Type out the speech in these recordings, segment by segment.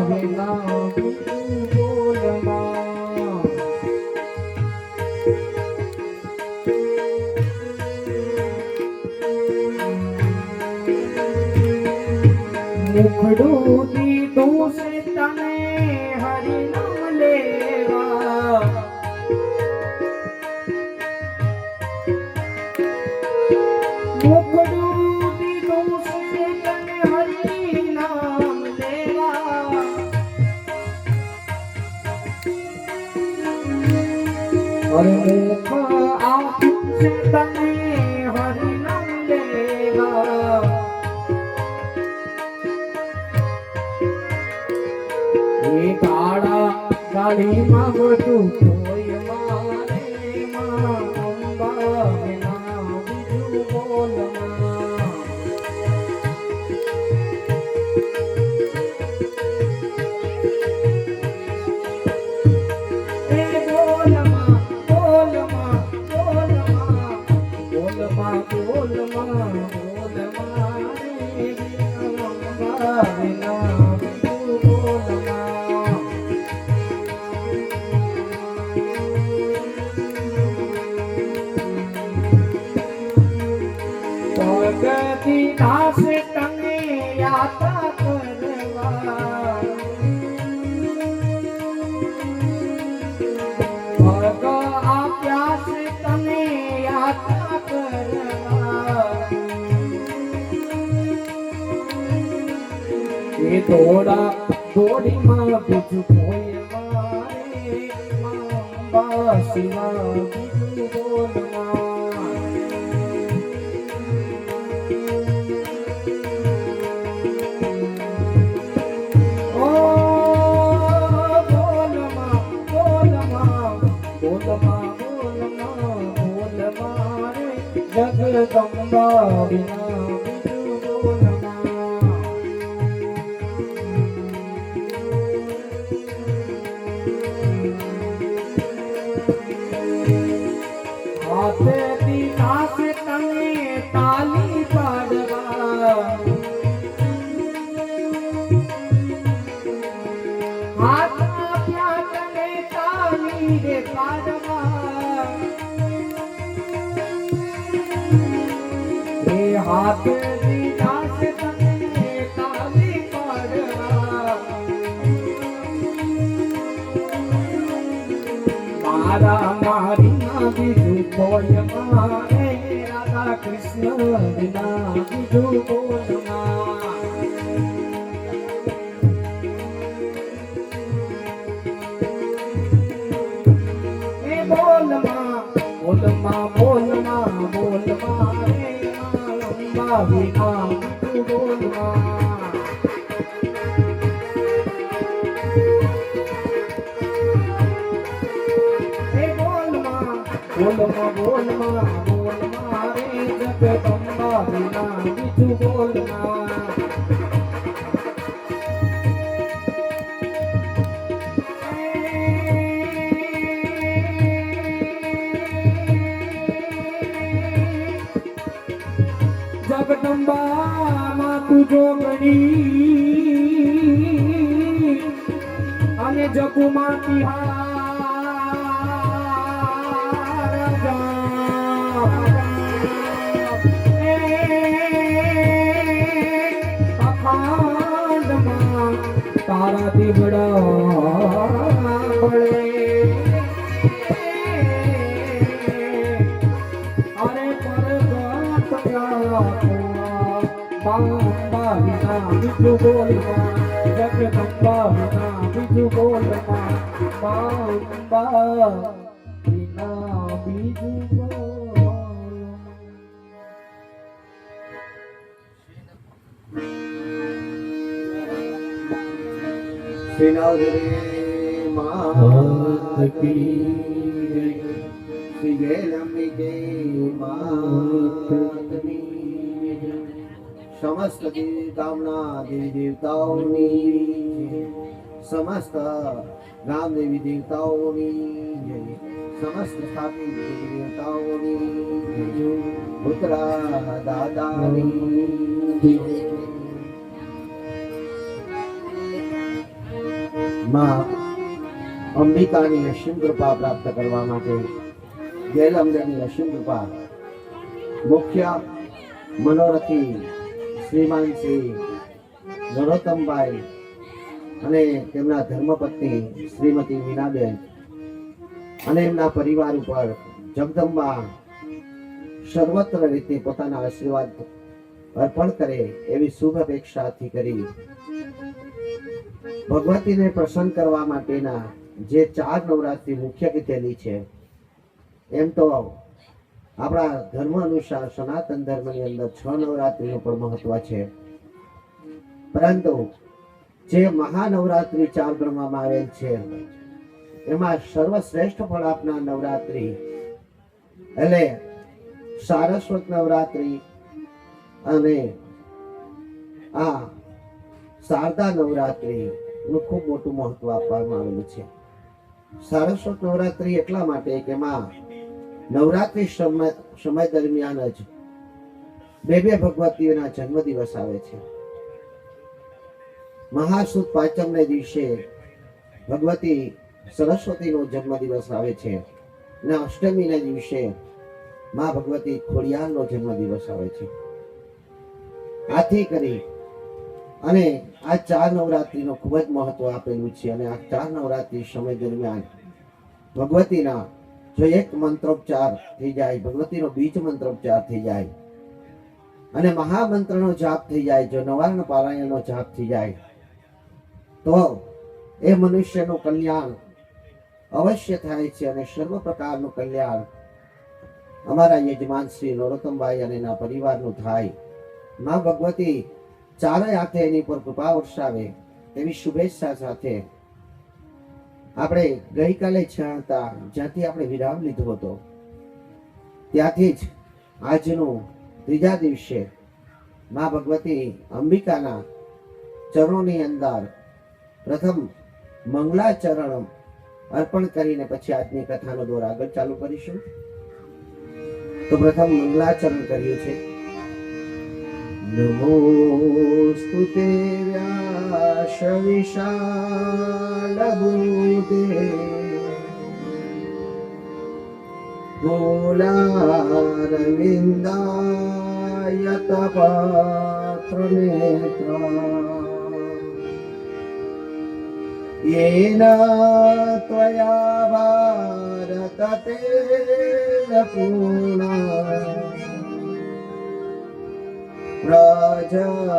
વિના બોલમાં મુખડું દીધું છે તને હરિ નામ લેવા મુખડું દીધું છે તને હરિ નામ લેવા અરે મુખ આપ્યું છે તને હરિ નામ લેવા કાળા કાળીમાં બધું કોઈ મારે માં અંબા વિના બીજું બોલમાં એ બોલમાં બોલમાં બોલમાં બોલમાં બોલમાં બોલમાં રે અંબા વિના ભગતી દાસ તને યાત્રા કરવા ભગ આપ્યા છે તને યાત્રા કરવા એ થોડા થોડીમાં બીજું કોઈ મારે અંબા સિવા બીજું બોલમાં જગદંબા વિના બીજું બોલમાં હાથેથી નાસ તને તાલી પાડવા હાથ આપ્યા તને તાલી રે પાડવા હાથ દીધા છે તને તાલી પાડવા મારા મારી ના બીજું કોઈ મારે રાધા કૃષ્ણ વિના બીજું બોલમાં એ બોલમાં બોલમાં બોલમાં બોલમાં રે વિના બોલમાં હે બોલમાં બોલમાં બોલમાં બોલમાં રે જગદંબા વિના બીજું બોલમાં જગદંબામાં તું જોગણી અને જગુમાં તિહાર અખાંડમાં તારા દીવડા મળે અરે પરગટ અંબા વિના બીજું બોલમાં જગદંબા વિના બીજું બોલમાં અંબા વિના બીજું બોલમાં શ્રીનાથરે માત કી શ્રી ગેલંબિકે માત સમસ્ત કામના દેવી દેવતાઓની સમસ્ત ગામ દેવી દેવતાઓની સમસ્ત સ્થાપિત દેવી દેવતાઓની પુત્રા દાદાની માં અંબિકાની અસીમ કૃપા પ્રાપ્ત કરવા માટે ગેલંબેની અસીમ કૃપા મુખ્ય મનોરથી શ્રીમાન શ્રી નરોત્તમભાઈ અને તેમના ધર્મપત્ની શ્રીમતી મીનાબેન અને એમના પરિવાર ઉપર જગદંબા સર્વત્ર રીતે પોતાના આશીર્વાદ અર્પણ કરે એવી શુભ અપેક્ષાથી કરી ભગવતીને પ્રસન્ન કરવા માટેના જે 4 નવરાત્રી મુખ્ય કીધેલી છે, એમ તો આપણા ધર્મ અનુસાર સનાતન ધર્મની અંદર 6 નવરાત્રીનું પણ મહત્વ છે, પરંતુ જે મહાનવરાત્રી 4 ગણવામાં આવેલ છે એમાં સર્વશ્રેષ્ઠ ફળ આપનાર નવરાત્રી એટલે સારસ્વત નવરાત્રી અને આ શારદા નવરાત્રી નું ખૂબ મોટું મહત્વ આપવામાં આવેલું છે. સારસ્વત નવરાત્રી એટલા માટે કે એમાં નવરાત્રી સમય દરમિયાન જ બે ભગવતીઓના જન્મદિવસ આવે છે. મહાસુદ પાંચમને દિવસે ભગવતી સરસ્વતીનો જન્મદિવસ આવે છે અને અષ્ટમીના દિવસે માં ભગવતી ખોડિયારનો જન્મદિવસ આવે છે. આથી કરી અને આ 4 નવરાત્રીનો ખૂબ જ મહત્વ આપેલું છે અને આ 4 નવરાત્રી સમય દરમિયાન ભગવતીના જો એક મંત્રોચ્ચાર થઈ જાય, ભગવતીનો બીજ મંત્રોચ્ચાર થઈ જાય અને મહામંત્રનો જાપ થઈ જાય, જો નવાર્ણ પારાયણનો જાપ થઈ જાય તો એ મનુષ્યનું કલ્યાણ અવશ્ય થાય છે અને સર્વ પ્રકારનું કલ્યાણ અમારા યજમાન શ્રી નરોત્તમભાઈ અને એના પરિવારનું થાય. માં ભગવતી ચારે હાથે એની પર કૃપા વરસાવે એવી શુભેચ્છા સાથે આપણે ગઈકાલે જ્યાં હતા, જ્યાંથી આપણે વિરામ લીધો હતો, ત્યાંથી જ આજનું ત્રીજા દિવસે માં ભગવતી અંબિકાના ચરણોની અંદર પ્રથમ મંગલાચરણ અર્પણ કરીને પછી આજની કથાનો દોર આગળ ચાલુ કરીશું. તો પ્રથમ મંગલાચરણ કર્યું છે. નમોસ્તુતે વ્યાસ વિશાલ બુદ્ધે મૂલારવિંદાય તપત્ર નેત્રા येन त्वया भारत तेन पूर्णा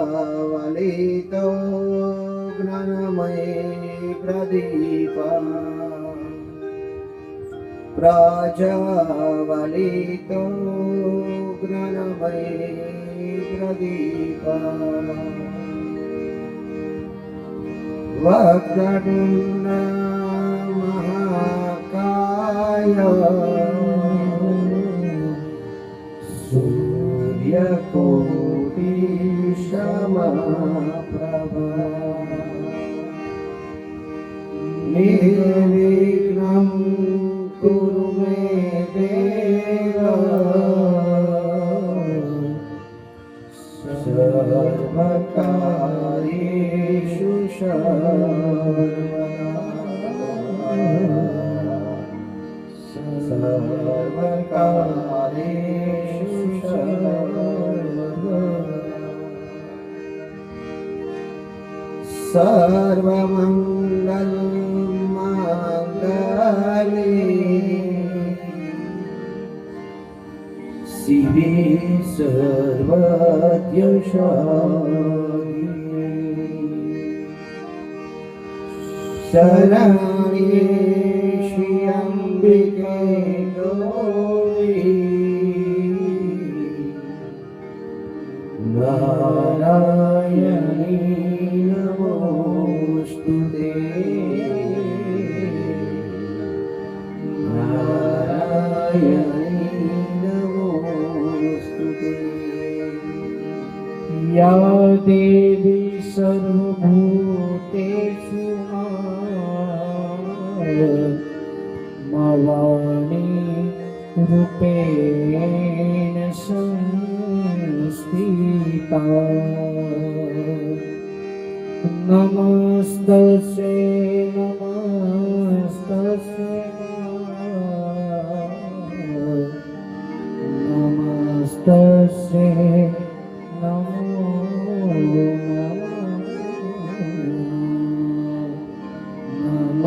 प्रज्वलितो ज्ञानमयी प्रदीपः प्रज्वलितो ज्ञानमयी प्रदीपः वक्रतुण्ड महाकाय सूर्यकोटि समप्रभा निर्विघ्नं कुरु मे देव सर्वकार्येषु सर्वमंगल मांगल्ये शिवे सर्वद्यशालिने शरण्ये श्री अम्बिके गौरी नारायणी नमोस्तुते नारायणी नमोस्तुते या देवी सर्वभूतेषु मवाणी रूपेण संस्थिता नमस्तस्यै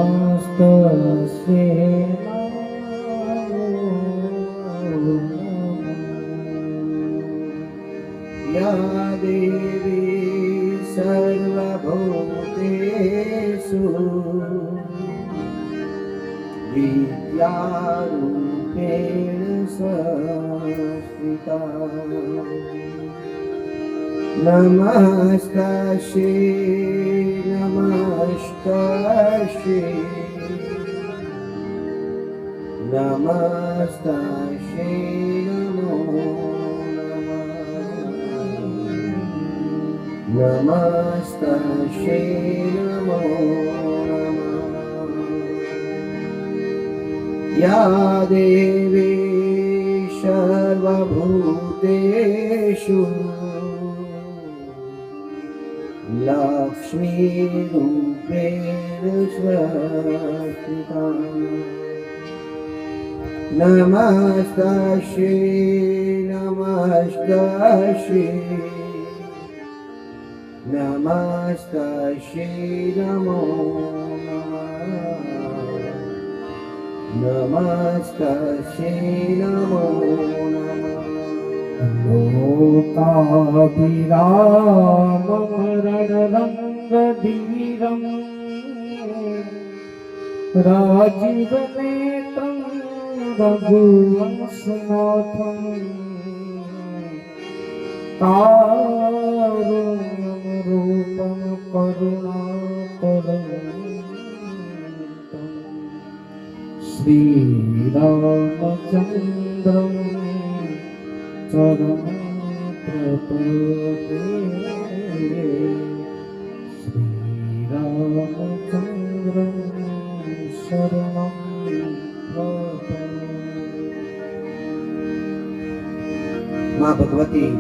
નમસ્તસ્ય યા દેવી સર્વભૂતેષુ વિદ્યારૂપેણ સંસ્થિતા નમસ્તસ્ય નમસ્તસ્ય નમસ્તસ્ય નમો નમસ્તસ્ય નમો યા દેવી સર્વભૂતેષુ લક્ષ્મીરૂપેણ સ્વસ્થિતા નમસ્તસ્ય નમસ્તસ્ય નમસ્તસ્ય નમો નમસ્તસ્ય નમો લોકાભિરામરણરંગધીરં રાજીવનેત્રં રઘુવંશનાથં કારુણ્યરૂપં કરુણાકરં શ્રીરામચંદ્રં ચરણ પ્રપદે શ્રીરામચંદ્રં શરણં પ્રપદે. માં ભગવતી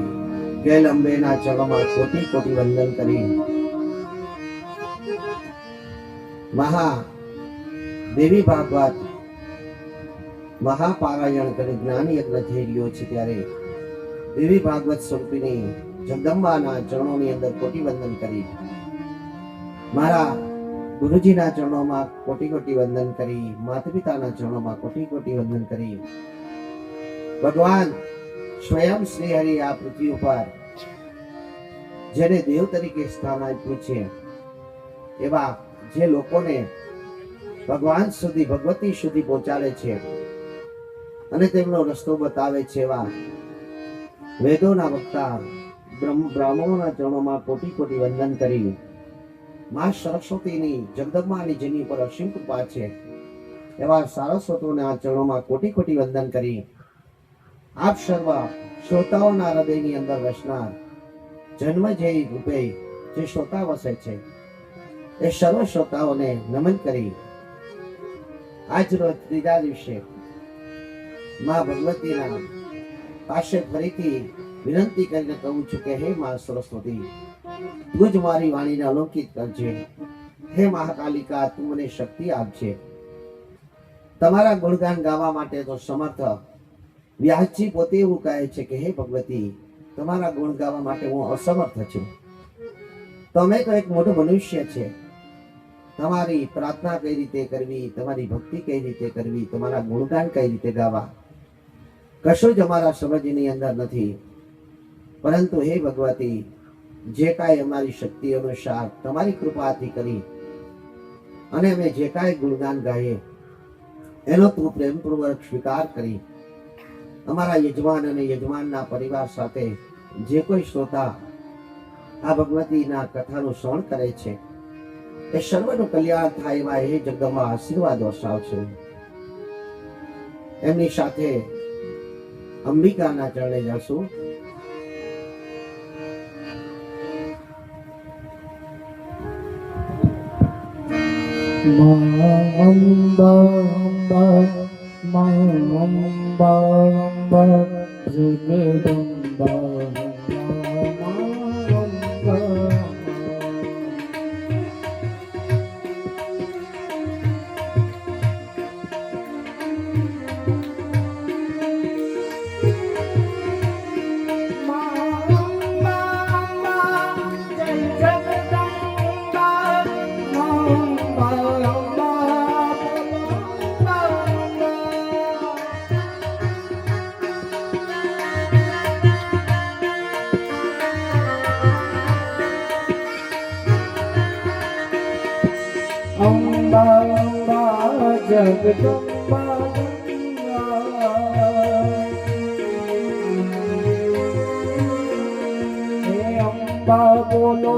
ગેલ અંબેના ચરણોમાં કોટી કોટી વંદન કરી મહા દેવી ભાગવત મહાપારાયણ કરી જ્ઞાન યજ્ઞ થઈ રહ્યો છે ત્યારે દેવી ભાગવત સ્વરૂપિણી જગદંબાના ચરણોની અંદર કોટી વંદન કરી મારા ગુરુજીના ચરણોમાં કોટી કોટી વંદન કરી માતા પિતાના ચરણોમાં કોટી કોટી વંદન કરી ભગવાન સ્વયં શ્રી હરિ આ પૃથ્વી ઉપર જેને દેવ તરીકે સ્થાન આપ્યું છે એવા જે લોકોને ભગવાન સુધી ભગવતી સુધી પહોંચાડે છે અને તેમનો રસ્તો બતાવે છે એવા વેદોના વક્તા બ્રાહ્મણોના ચરણોમાં કોટી કોટી વંદન કરી માં સરસ્વતીની જગદંબાની જેની પર અસીમ કૃપા છે એવા સારસ્વતોના ચરણોમાં કોટી કોટી વંદન કરી આપ સર્વ શ્રોતાઓના હૃદયની અંદર વસનાર જન્મજય રૂપે જે શ્રોતા વસે છે એ સર્વ શ્રોતાઓને નમન કરી આજ રોજ ત્રીજા દિવસે માં ભગવતીના પાસે ફરીથી વિનંતી કરીને કહું છું કે હે માં સરસ્વતી તું જ મારી વાણીને અલૌકિત કરજે. હે મહાકાલિકા તું મને શક્તિ આપજે. તમારા ગુણગાન ગાવા માટે તો સમર્થ વ્યાસજી પોતે એવું કહે છે કે હે ભગવતી તમારા ગુણ ગાવા માટે હું અસમર્થ છું. તમે તો એક મોટો મનુષ્ય છે. તમારી પ્રાર્થના કઈ રીતે કરવી, તમારી ભક્તિ કઈ રીતે કરવી, તમારા ગુણગાન કઈ રીતે ગાવા કશું જ અમારા સમજની અંદર નથી. પરંતુ હે ભગવતી જે કાંઈ અમારી શક્તિ અનુસાર તમારી કૃપાથી કરી અને અમે જે કાંઈ ગુણગાન ગાઈએ એનો તું પ્રેમપૂર્વક સ્વીકાર કરી અમારા યજમાન અને યજમાનના પરિવાર સાથે જે કોઈ શ્રોતા આ ભગવતીના કથાનું શ્રવણ કરે છે એ સર્વનું કલ્યાણ થાય એવા હે જગદંબા આશીર્વાદ વરસાવશે. એમની સાથે અંબિકાના ચરણે જશું. અંબા અંબા જગદંબા અંબા બોલો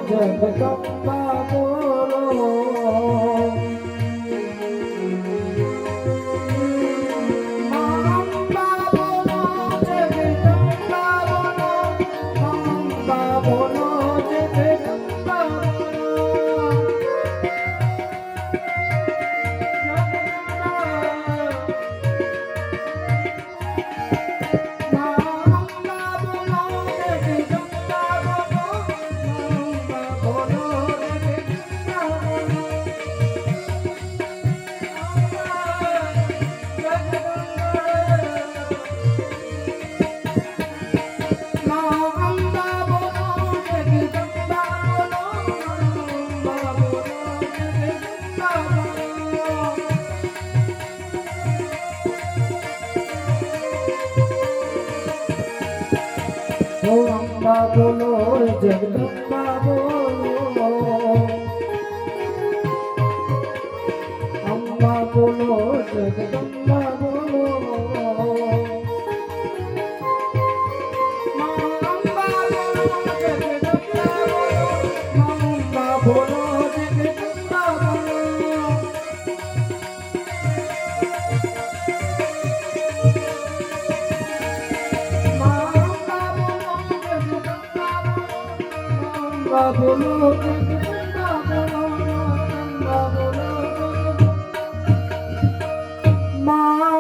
જગદંબા બોલો અંબા બોલો જગદંબા બોલો અંબા બોલો જગદંબા અંબા બોલો જગદંબા બોલો અંબા બોલો જગદંબા બોલો અંબા બોલો જગદંબા બોલો અંબા બોલો જગદંબા બોલો અંબા બોલો જગદંબા બોલો અંબા બોલો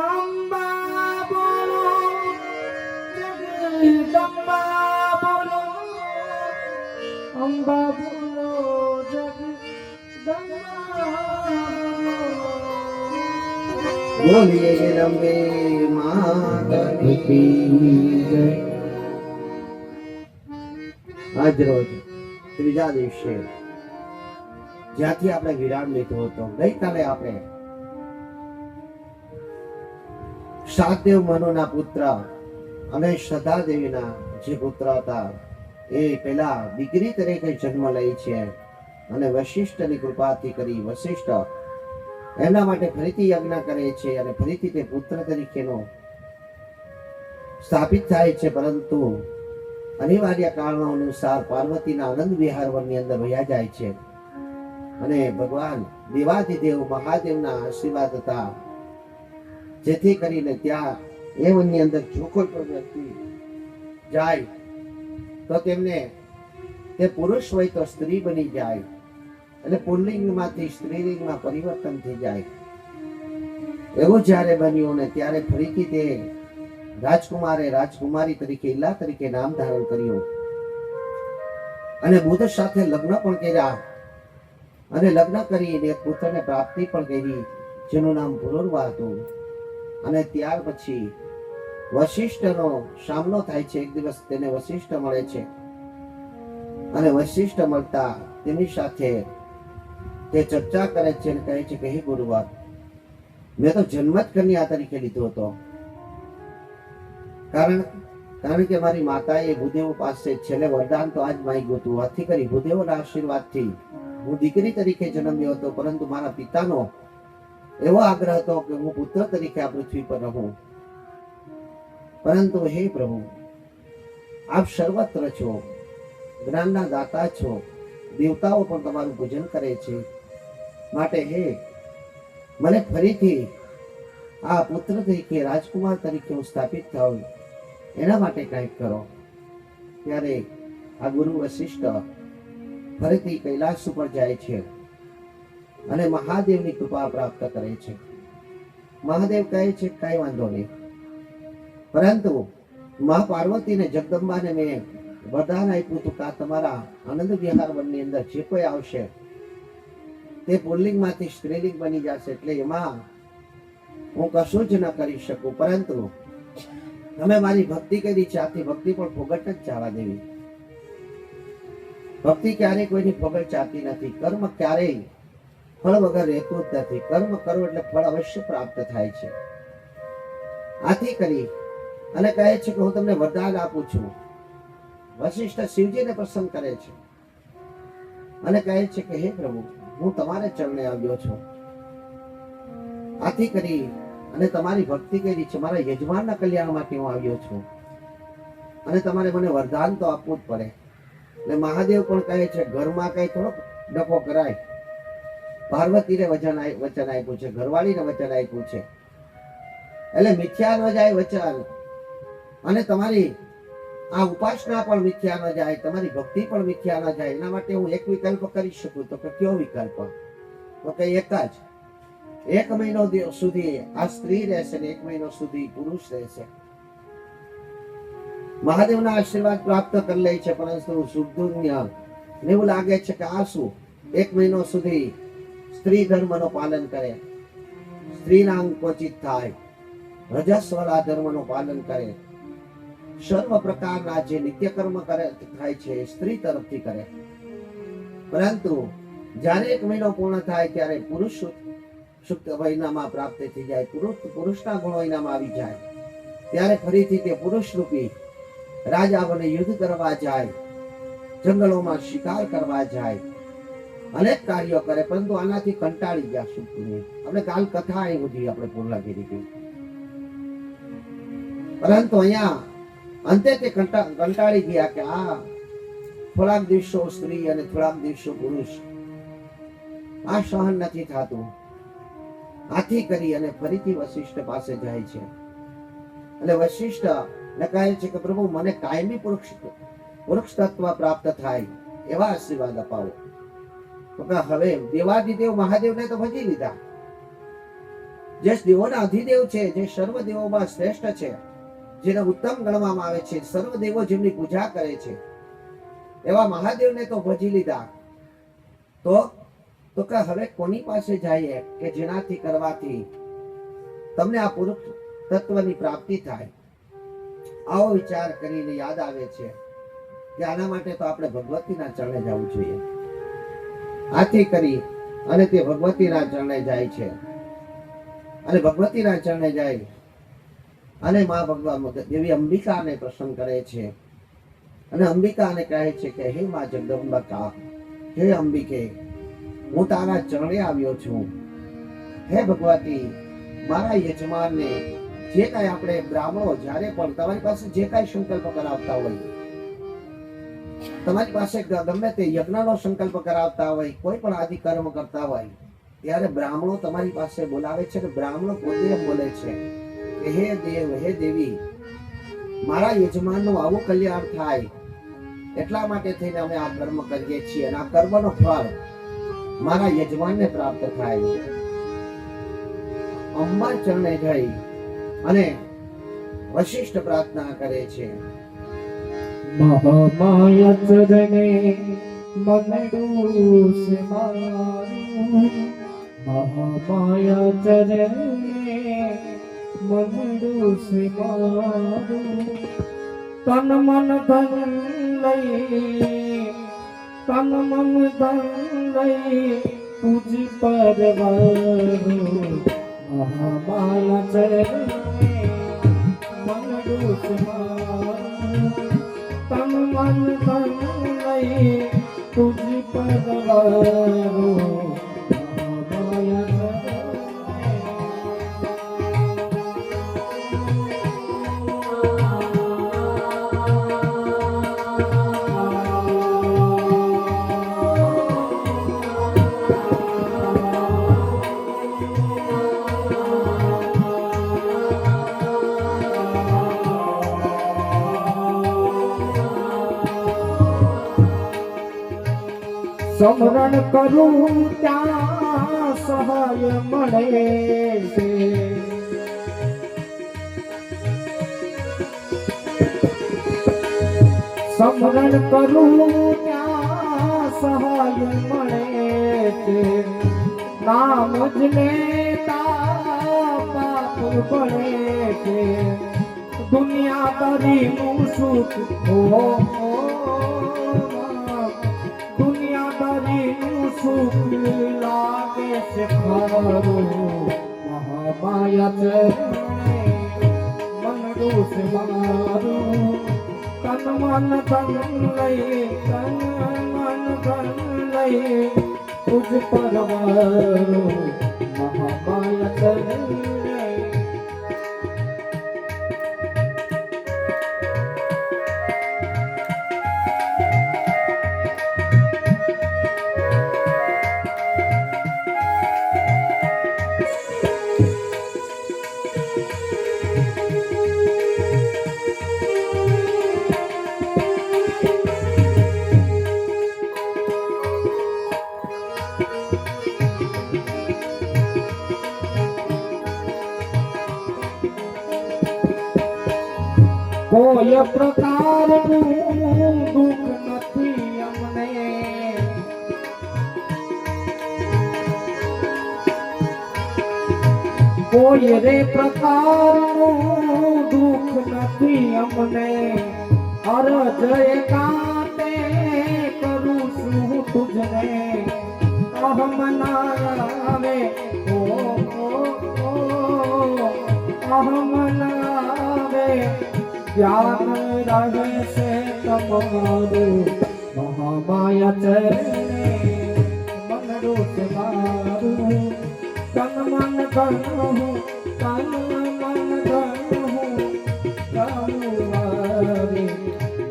અંબા બોલો જગદંબા બોલો અંબા બોલો જગદંબા બોલીએ અંબે માતની જય. આજ રોજ ત્રીજા દિવસે જ્યાંથી આપણે વિરામ લીધો હતો, ગઈકાલે આપણે શાકદેવ મનુના પુત્ર અને શ્રદ્ધા દેવીના જે પુત્ર હતા એ પેલા દીકરી તરીકે જન્મ લે છે અને વશિષ્ઠની કૃપાથી કરી વશિષ્ઠ એના માટે ફરીથી યજ્ઞ કરે છે અને ફરીથી તે પુત્ર તરીકેનો સ્થાપિત થાય છે. પરંતુ અનિવાર્ય કારણો અનુસાર પાર્વતીના આનંદ વિહાર વનની અંદર વયા જાય છે અને ભગવાન દેવાધિદેવ મહાદેવના આશીર્વાદ હતા, જેથી કરીને ત્યાં એ વનની અંદર જો કોઈ પણ વ્યક્તિ જાય તો તેમને તે પુરુષ હોય તો સ્ત્રી બની જાય અને પુલ્લિંગમાંથી સ્ત્રીલિંગમાં પરિવર્તન થઈ જાય. એવું જ્યારે બન્યું ને ત્યારે ફરીથી તે રાજકુમારે રાજકુમારી તરીકે ઇલા તરીકે નામ ધારણ કર્યું અને બુદ્ધ સાથે લગ્ન પણ કર્યા અને લગ્ન કરીને એક પુત્રને પ્રાપ્તિ પણ કરી જેનું નામ પુરુરવા હતું. અને ત્યાર પછી વશિષ્ઠનો સામનો થાય છે. એક દિવસ તેને વશિષ્ઠ મળે છે અને વશિષ્ઠ મળતા તેની સાથે તે ચર્ચા કરે છે અને કહે છે કે હે ગુરુવાર, મેં તો જન્મ જ કન્યા તરીકે લીધો હતો, કારણ કે મારી માતાએ ભૂદેવ પાસે છેલ્લે વરદાન તો આજ માંગ્યું હતું. આથી કરી ભૂદેવના આશીર્વાદથી હું દીકરી તરીકે જન્મ્યો હતો, પરંતુ મારા પિતાનો એવો આગ્રહ હતો કે હું પુત્ર તરીકે આ પૃથ્વી પર રહું. પરંતુ હે પ્રભુ, આપ સર્વત્ર છો, જ્ઞાનના દાતા છો, દેવતાઓ પણ તમારું પૂજન કરે છે, માટે હે મને ફરીથી આ પુત્ર તરીકે રાજકુમાર તરીકે હું સ્થાપિત થાઉં એના માટે કંઈક કરો. ત્યારે આ ગુરુ વશિષ્ઠ ફરીથી કૈલાસ ઉપર જાય છે અને મહાદેવની કૃપા પ્રાપ્ત કરે છે. મહાદેવ કહે છે કઈ વાંધો નહીં, પરંતુ મા પાર્વતીને જગદંબાને મેં વરદાન આપ્યું હતું કે તમારા આનંદ વિહાર વનની અંદર જે કોઈ આવશે તે પુલ્લિંગમાંથી સ્ત્રીલિંગ બની જશે, એટલે એમાં હું કશું જ ન કરી શકું. પરંતુ તમે મારી ભક્તિ કરી છે, આથી ભક્તિ પણ ફોગટ જ જવા દેવી. ભક્તિ ક્યારેય કોઈની ફોગટ ચાહતી નથી. કર્મ ક્યારેય ફળ વગર રહેતું જ નથી. કર્મ કરો એટલે ફળ અવશ્ય પ્રાપ્ત થાય છે. આથી કરી અને કહે છે કે હું તમને વરદાન આપું છું. વશિષ્ઠ શિવજીને પસંદ કરે છે અને કહે છે કે હે પ્રભુ, હું તમારે ચરણે આવ્યો છું. આથી કરી અને તમારી ભક્તિ કરી છે. મારા યજમાનના કલ્યાણ માટે હું આવ્યો છું અને તમારે મને વરદાન તો આપવું જ પડે. એટલે મહાદેવ પણ કહે છે ઘરમાં કઈ થોડોક ડખો કરાય. પાર્વતીને વચન આપ્યું છે, ઘરવાળીને વચન આપ્યું છે, એટલે મિથ્યા ન જાય વચન. અને તમારી આ ઉપાસના પણ મિથ્યા ન જાય, તમારી ભક્તિ પણ મિથ્યા ન જાય. એના માટે હું એક વિકલ્પ કરી શકું. તો કે કયો વિકલ્પ? તો કે એક જ. 1 મહિનો સુધી આ સ્ત્રી રહેશે ને 1 મહિનો સુધી પુરુષ રહેશે. મહાદેવના આશીર્વાદ પ્રાપ્ત કરી લે છે, પરંતુ સુખદુનિયા એવું લાગે છે કે આ શું, 1 મહિનો સુધી સ્ત્રી ધર્મનું પાલન કરે, સ્ત્રીના અંગ ક્વચિત થાય, રજસ્વલા ધર્મનું પાલન કરે, સર્વ પ્રકારના જે નિત્યકર્મ કરે થાય છે એ સ્ત્રી તરફથી કરે. પરંતુ જ્યારે 1 મહિનો પૂર્ણ થાય ત્યારે પુરુષ સુપ્ત વયનામાં પ્રાપ્ત થઈ જાય, પુરુષના ગુણો એનામાં આવી જાય, ત્યારે ફરીથી તે પુરુષ રૂપી રાજા બને યુદ્ધ કરવા જાય, જંગલોમાં શિકાર કરવા જાય, અનેક કાર્યો કરે. પરંતુ આનાથી કંટાળી ગયા સુપ્તને. આપણે કાલ કથા અહીં સુધી આપણે પૂર્ણ કરી હતી. પરંતુ અહીંયા અંતે તે કંટાળી ગયા કે આ થોડાક દિવસો સ્ત્રી અને થોડાક દિવસો પુરુષ, આ સહન નથી થતું. આથી કરી અને ફરીથી વશિષ્ઠ પાસે જાય છે. અને વશિષ્ઠ ને કહે છે કે પ્રભુ મને કાયમી પુરુષ તત્વ પ્રાપ્ત થાય એવા આશીર્વાદ અપાવો. તો કે હવે દેવાધિદેવ મહાદેવને તો ભજી લીધા, જે દેવોના અધિદેવ છે, જે સર્વ દેવોમાં શ્રેષ્ઠ છે, જેને ઉત્તમ ગણવામાં આવે છે, સર્વ દેવો જેમની પૂજા કરે છે, એવા મહાદેવને તો ભજી લીધા. તો કે હવે કોની પાસે જઈએ કે જેનાથી કરવાથી તમને આ પુરુષ તત્વની પ્રાપ્તિ થાય? આવો વિચાર કરીને યાદ આવે છે કે આના માટે તો આપણે ભગવતીના ચરણે જવું જોઈએ. આથી કરી અને તે ભગવતીના ચરણે જાય છે. અને ભગવતીના ચરણે જાય અને માં ભગવાન દેવી અંબિકાને પ્રસન્ન કરે છે. અને અંબિકાને કહે છે કે હે માં જગદંબકા, હે અંબિકે, હું તારા ચરણે આવ્યો છું. હે ભગવતી, મારા યજમાનને જે કાંઈ આપણે બ્રાહ્મણો જ્યારે પણ તમારી પાસે જે કાંઈ સંકલ્પ કરાવતા હોય, તમારી પાસે ગમે તે યજ્ઞનો સંકલ્પ કરાવતા હોય, કોઈ પણ આદિ કર્મ કરતા હોય, ત્યારે બ્રાહ્મણો તમારી પાસે બોલાવે છે. કે બ્રાહ્મણો પોતે બોલે છે કે હે દેવ, હે દેવી, મારા યજમાનનું આવું કલ્યાણ થાય એટલા માટે થઈને અમે આ કર્મ કરીએ છીએ, અને આ કર્મનો ફળ મારા યજમાનને પ્રાપ્ત થાય. અંબા ચરણે જઈ અને વશિષ્ઠ પ્રાર્થના કરે છે. મહામાય ચરણે મંડું સે મારું, મહામાય ચરણે મંડું સે મારું, તન મન ધન લઈ, તન મન ધન લઈ તુજ પરવારું, મહામાય ચરણે મંડું સે મારું, તન મન ધન લઈ તુજ પરવારું, મહામાય સમરણ કરું ત્યાં સહાય મળે છે, સમરણ કરું ત્યાં સહાય મળે છે, નામ જ લેતા પાપ પડે છે, દુનિયાદારીનું સુખ દુનિયાદારીનું સુખ લાગે છે ખરું, મહામાયા ચરણે મંડું છે મારું, તન મન ધન લઈ, તન મન ધન લઈ तुझ पर वारो महामाया चरणे કોઈ પ્રકારનું દુઃખ નથી અમને કોઈ રે પ્રકારનું દુઃખ નથી અમને અરજ એકાંતે કરું છું તુજને અહમ ના આવે અહમ ના આવે જ્ઞાન રહે છે તમારું મહામાયા ચરણે મનડું છે મારું તન મન ધન તન મન ધન કરુણારી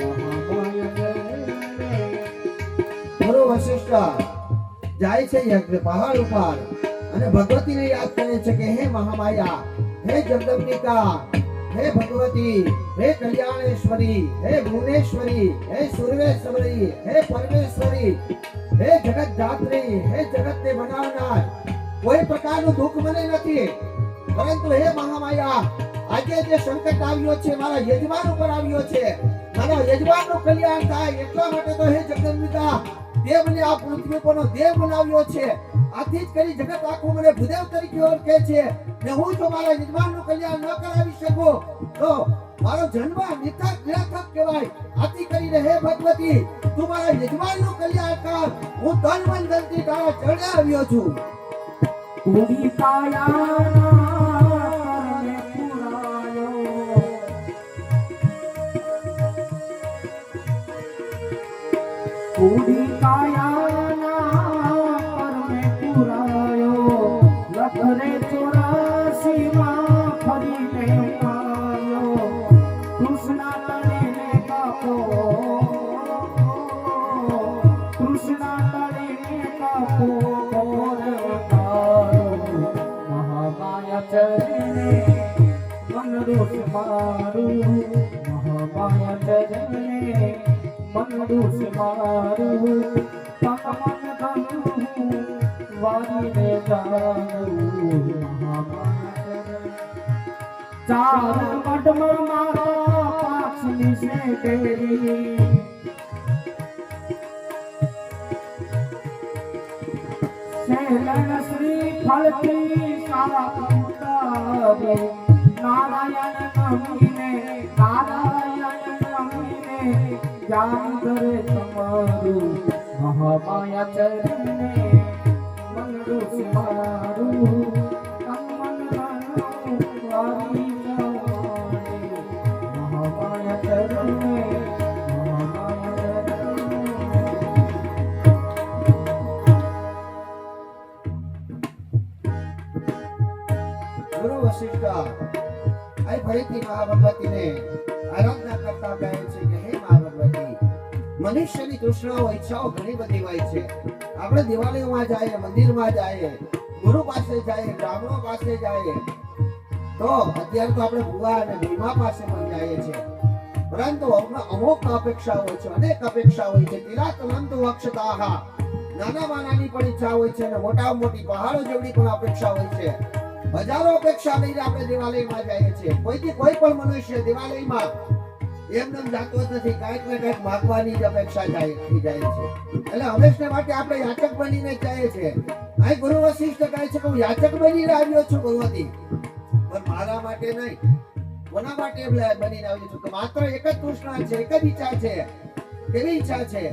મહામાયા ચરણે ગુરુ વશિષ્ઠ જાય છે યજ્ઞ પહાડ ઉપર અને ભગવતીને યાદ કરે છે કે હે મહામાયા, હે જગદંબિકા, હે ભગવતી, હે કલ્યાણેશ્વરી, હે ભુવનેશ્વરી, હે સૂર્વેશ્વરી, હે પરમેશ્વરી, હે જગત ધાત્રી, હે જગતને બનાવનાર, કોઈ પ્રકારનું દુઃખ મને નથી, પરંતુ હે મહામાયા, આજે જે સંકટ આવ્યો છે મારા યજમાન ઉપર આવ્યો છે, મારા યજમાનનું કલ્યાણ થાય એટલા માટે તો હે જગદંબિકા દેવને આ પૃથ્વી પરનો દેવ બનાવ્યો છે, આથી જ કરી જગત આખું મને ભૂદેવ તરીકે ઓળખે છે ને હું જો મારા યજમાનનું કલ્યાણ ન કરાવી શકું તો મારો જન્મ નિરર્થક કહેવાય, આથી કરીને હે ભગવતી તું મારા યજમાનનું કલ્યાણ કર, હું તન મન ધનથી તારા ચરણે આવ્યો છું. પૂરી કાયા ને પુરાયો પૂરી કાયાના પરમે પુરાયો લખરે 84 માં ફરીને આવ્યો કૃષ્ણા તળીને કાપો કૃષ્ણા તળીને કાપો મહામાયા ચરણે મનડું છે મારું મહામાયા ચરણે મનડું છે મારું તન મન ધન વારીને જાણું મહામાયા ચરણે ચાર મઢમાં મારા પાછલી છે તેરી શૈલન શ્રી ફળતી સાપ ઉતારે નારાયણ નમીને જાન કરે તમારું મહામાયા ચરણે મનડું છે મારું તન મન ધન વારી જવાય મહામાયા ચરણે ગુરુ વશિષ્ઠ આ ફરીથી મહાભગવતીને આરાધના કરતા કહે છે કે હે મહાભગવતી, મનુષ્યની તૃષ્ણાઓ ઈચ્છાઓ ઘણી બધી હોય છે, આપણે દિવાળીમાં જાય, મંદિરમાં જાય, ગુરુ પાસે જાય, બ્રાહ્મણો પાસે જાય, તો અત્યારે તો આપણે ભુવા અને ભીમા પાસે પણ જઈએ છીએ, પરંતુ અમુક અપેક્ષા હોય છે, અનેક અપેક્ષા હોય છે. તિરાતલંતુ વક્ષતાહા, નાનામાં નાની પણ ઈચ્છા હોય છે અને મોટામાં મોટી પહાડો જેવડી પણ અપેક્ષા હોય છે. હજારો અપેક્ષા લઈને આપણે દિવાળીમાં જઈએ છીએ. કોઈ પણ મનુષ્ય દિવાળીમાં એમને જાતો જ નથી, કાંઈક ને કાંઈક માગવાની જ અપેક્ષા જાય છે. એટલે હંમેશા માટે આપણે યાચક બનીને જઈએ છીએ. આ ગુરુ વશિષ્ઠ કહે છે કે હું યાચક બનીને આવ્યો છું ભગવતી, પણ મારા માટે નહીં, કોના માટે બનીને આવ્યો છું કે માત્ર એક જ તૃષ્ણા છે, એક જ ઈચ્છા છે. કેવી ઈચ્છા છે?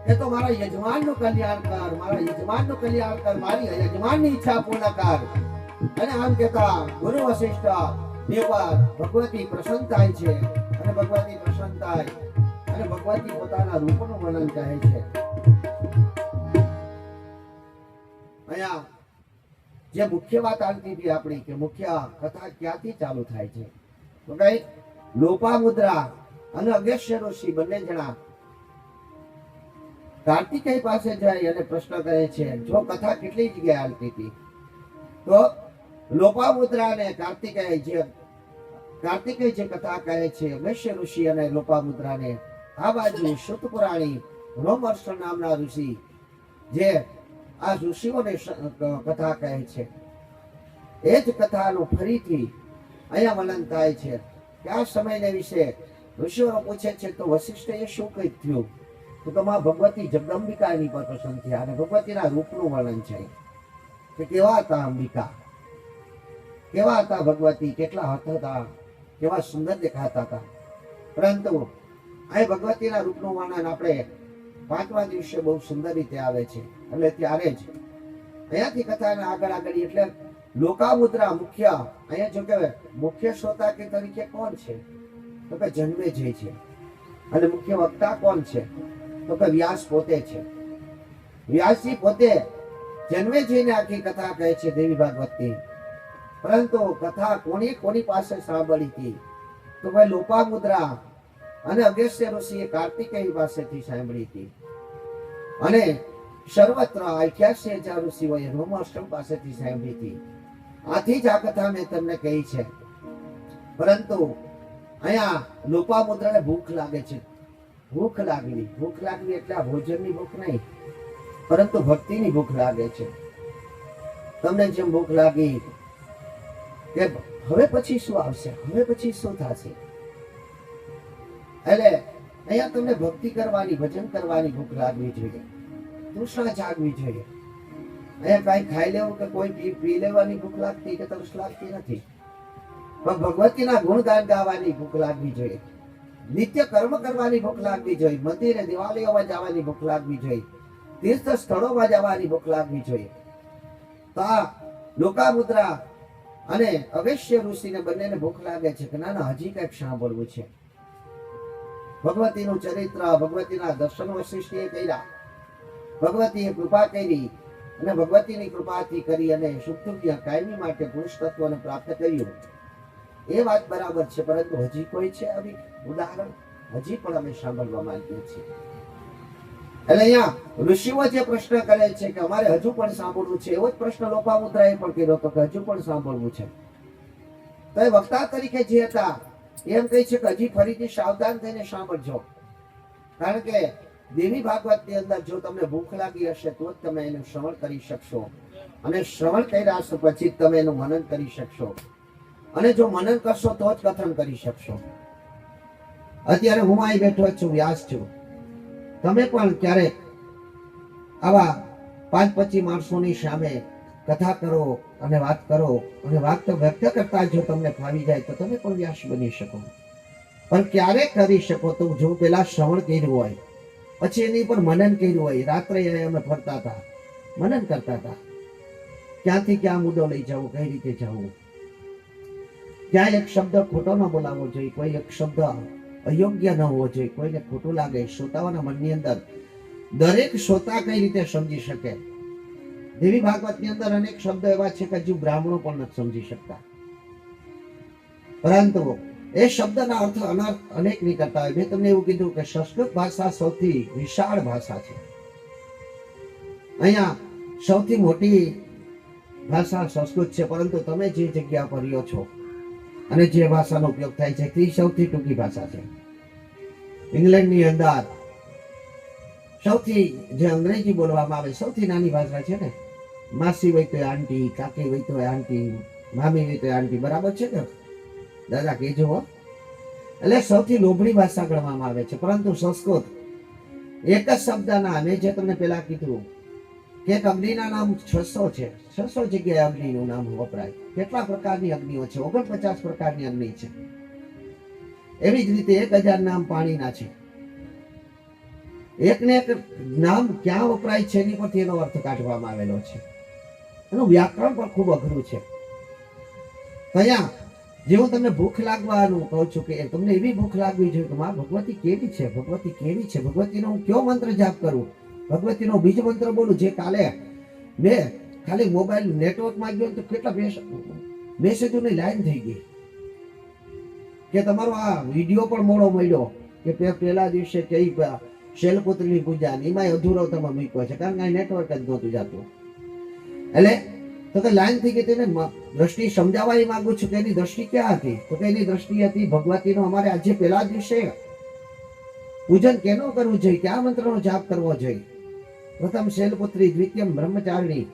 એ તો મારા યજમાનનું કલ્યાણ કર, મારા યજમાનનું કલ્યાણ કર, મારી યજમાનની ઈચ્છા પૂર્ણ કર. અને આમ કહેતા ગુરુ વશિષ્ઠ દેવર ભગવતી પ્રસન્ન થાય છે, અને ભગવતી પ્રસન્ન થાય અને ભગવતી પોતાના રૂપનું વર્ણન કહે છે. અહીંયા જે મુખ્ય વાત આવતી હતી આપણી કે મુખ્ય કથા ક્યાંથી ચાલુ થાય છે તો કઈ લોપામુદ્રા અને અગસ્ત્ય ઋષિ બંને જણા કાર્તિકેય પાસે જાય અને પ્રશ્ન કરે છે જો કથા કેટલી જગ્યાએ હાલતી હતી તો લોપામુદ્રા અને કાર્તિકેય જે કથા કહે છે અગસ્ત્ય ઋષિ અને લોપામુદ્રાને આ બાજુ શુતપુરાણી રોમહર્ષણ નામના ઋષિ જે આ ઋષિઓને કથા કહે છે એ જ કથાનું ફરીથી અહીંયા વર્ણન થાય છે કે આ સમયને વિશે ઋષિઓ પૂછે છે તો વશિષ્ઠએ શું કઈ થયું તો માં ભગવતી જગદંબિકાની પર પ્રસન્ન થયા અને ભગવતીના રૂપનું વર્ણન છે કે કેવા હતા અંબિકા, કેવા હતા ભગવતી, કેટલા હાથ હતા, કેવા સુંદર દેખાતા હતા. પરંતુ અહીં ભગવતીના રૂપનું વર્ણન આપણે 5મા દિવસે બહુ સુંદર રીતે આવે છે. એટલે ત્યારે જ અહીંયાથી કથાને આગળ એટલે લોકામુદ્રા મુખ્ય અહીંયા જો કે મુખ્ય શ્રોતા કે તરીકે કોણ છે તો કે જન્મેજય છે અને મુખ્ય વક્તા કોણ છે તો કે વ્યાસ પોતે છે. વ્યાસજી પોતે જન્મેજયને આખી કથા કહે છે દેવી ભાગવતની. પરંતુ કથા કોની પાસે સાંભળી હતી તો ભાઈ લોપામુદ્રા અને અગસ્ત્ય ઋષિએ કાર્તિકેય પાસેથી સાંભળી હતી અને સર્વત્ર 88,000 ઋષિઓએ રોમહર્ષણ પાસેથી સાંભળી હતી. આથી જ આ કથા મેં તમને કહી છે. પરંતુ અહીંયા લોપામુદ્રાને ભૂખ લાગે છે. ભૂખ લાગવી એટલે આ ભોજનની ભૂખ નહીં પરંતુ ભક્તિની ભૂખ લાગે છે. તમને જેમ ભૂખ લાગી કે હવે પછી શું આવશે, હવે પછી શું થશે, એટલે અહીંયા તમને ભક્તિ કરવાની, ભજન કરવાની ભૂખ લાગવી જોઈએ, તૃષ્ણા જાગવી જોઈએ. અહીંયા કઈ ખાઈ લેવું કે કોઈ પી લેવાની ભૂખ લાગતી કે તરસ લાગતી નથી, પણ ભગવતીના ગુણગાન ગાવાની ભૂખ લાગવી જોઈએ, નિત્ય કર્મ કરવાની ભૂખ લાગવી જોઈએ, મંદિરે દિવાળીઓમાં જવાની ભૂખ લાગવી જોઈએ, તીર્થ સ્થળોમાં જવાની ભૂખ લાગવી જોઈએ. તો આ લોકામુદ્રા અને અગસ્ત્ય ઋષિને બંનેને ભૂખ લાગે છે કે ના હજી કઈક સાંભળવું છે. ભગવતીનું ચરિત્ર, ભગવતીના દર્શન વશિષ્ઠીએ કર્યા, ભગવતીએ કૃપા કરી અને ભગવતીની કૃપાથી કરી અને સુખદુઃખ કાયમી માટે પુરુષ તત્વને પ્રાપ્ત કર્યું. એ વાત બરાબર છે, પરંતુ હજી કોઈ છે આવી ઉદાહરણ? હજી પણ અમે સાંભળવા માંગીએ છીએ. એટલે અહીંયા ઋષિઓ જે પ્રશ્ન કરે છે કે અમારે હજુ પણ સાંભળવું છે, એવો જ પ્રશ્ન લોપામુદ્રાએ પણ કર્યો હતો કે હજુ પણ સાંભળવું છે. તો એ વક્તા તરીકે જે હતા એમ કહે છે કે હજી ફરીથી સાવધાન થઈને સાંભળજો, કારણ કે દેવી ભાગવતની અંદર જો તમને ભૂખ લાગી હશે તો જ તમે એનું શ્રવણ કરી શકશો, અને શ્રવણ કર્યા હશે પછી તમે એનું મનન કરી શકશો, અને જો મનન કરશો તો જ કથન કરી શકશો. અત્યારે હું અહીં બેઠો છું, વ્યાસ છું, તમે પણ ક્યારેક આવા 5-25 માણસોની સામે કથા કરો અને વાત કરો અને વાત તો વ્યક્ત કરતા જો તમને ફાવી જાય તો તમે પણ વ્યાસ બની શકો. પણ ક્યારે કરી શકો તો જો પેલા શ્રવણ કર્યું હોય, પછી એની પર મનન કર્યું હોય. રાત્રે અમે ફરતા હતા, મનન કરતા હતા, ક્યાંથી ક્યાં મુદ્દો લઈ જવું, કઈ રીતે જવું, ક્યાં એક શબ્દ ખોટો ન બોલાવવો જોઈએ, કોઈ એક શબ્દ અયોગ્ય ન હોવો જોઈએ, કોઈને ખોટું લાગે. શ્રોતાઓના મનની અંદર દરેક શ્રોતા કઈ રીતે સમજી શકે. દેવી ભાગવતની અંદર અનેક શબ્દો એવા છે કે હજુ બ્રાહ્મણો પણ નથી સમજી શકતા, પરંતુ એ શબ્દના અર્થ અનેક નીકળતા હોય. મેં તમને એવું કીધું કે સંસ્કૃત ભાષા સૌથી વિશાળ ભાષા છે. અહીંયા સૌથી મોટી ભાષા સંસ્કૃત છે, પરંતુ તમે જે જગ્યા પર રહ્યો છો અને જે ભાષાનો ઉપયોગ થાય છે તે સૌથી ટૂંકી ભાષા છે. ઇંગ્લેન્ડની અંદર સૌથી જે અંગ્રેજી બોલવામાં આવે સૌથી નાની ભાષા છે ને. માસી હોય તો આંટી, કાકી હોય તો આંટી, મામી હોય તો આંટી, બરાબર છે ને દાદા કહેજો. એટલે સૌથી લોભડી ભાષા ગણવામાં આવે છે. પરંતુ સંસ્કૃત એક જ શબ્દના, મેં જે તમને પેલા કીધું કે એક અગ્નિના નામ 600 છે, 600 જગ્યાએ અગ્નિનું નામ વપરાય. કેટલા પ્રકારની અગ્નિઓ છે? 49 પ્રકારની અગ્નિ છે. એવી જ રીતે 1000 નામ પાણીના છે. એકને એક નામ ક્યાં વપરાય છે એની પરથી એનો અર્થ કાઢવામાં આવેલો છે. એનું વ્યાકરણ પણ ખૂબ અઘરું છે. અહીંયા જે હું તમને ભૂખ લાગવાનું કહું છું કે તમને એવી ભૂખ લાગવી જોઈએ કે માં ભગવતી કેવી છે, ભગવતી કેવી છે, ભગવતીનો હું કયો મંત્ર જાપ કરું, ભગવતીનો બીજ મંત્ર બોલું જે કાલે મેં ખાલી મોબાઈલ નેટવર્કમાં ગયો તો કેટલા મેસેજોની લાઈન થઈ ગઈ કે તમારો આ વિડીયો પણ મોડો મળ્યો કે પહેલા દિવસે કઈ શૈલપુત્રીની પૂજા એમાં અધૂરો તમે મૂક્યો છે કારણ કે નેટવર્ક જ નહોતું જતું. એટલે તો કે લાઈન થઈ ગઈ તેને દ્રષ્ટિ સમજાવવા માંગુ છું કે એની દ્રષ્ટિ ક્યાં હતી? તો કે એની દ્રષ્ટિ હતી ભગવતીનો અમારે આજે પહેલા દિવસે પૂજન કેનો કરવું જોઈએ, કયા મંત્રનો જાપ કરવો જોઈએ? પ્રથમ શૈલપુત્રી, દ્વિતીયમ બ્રહ્મચારિણી,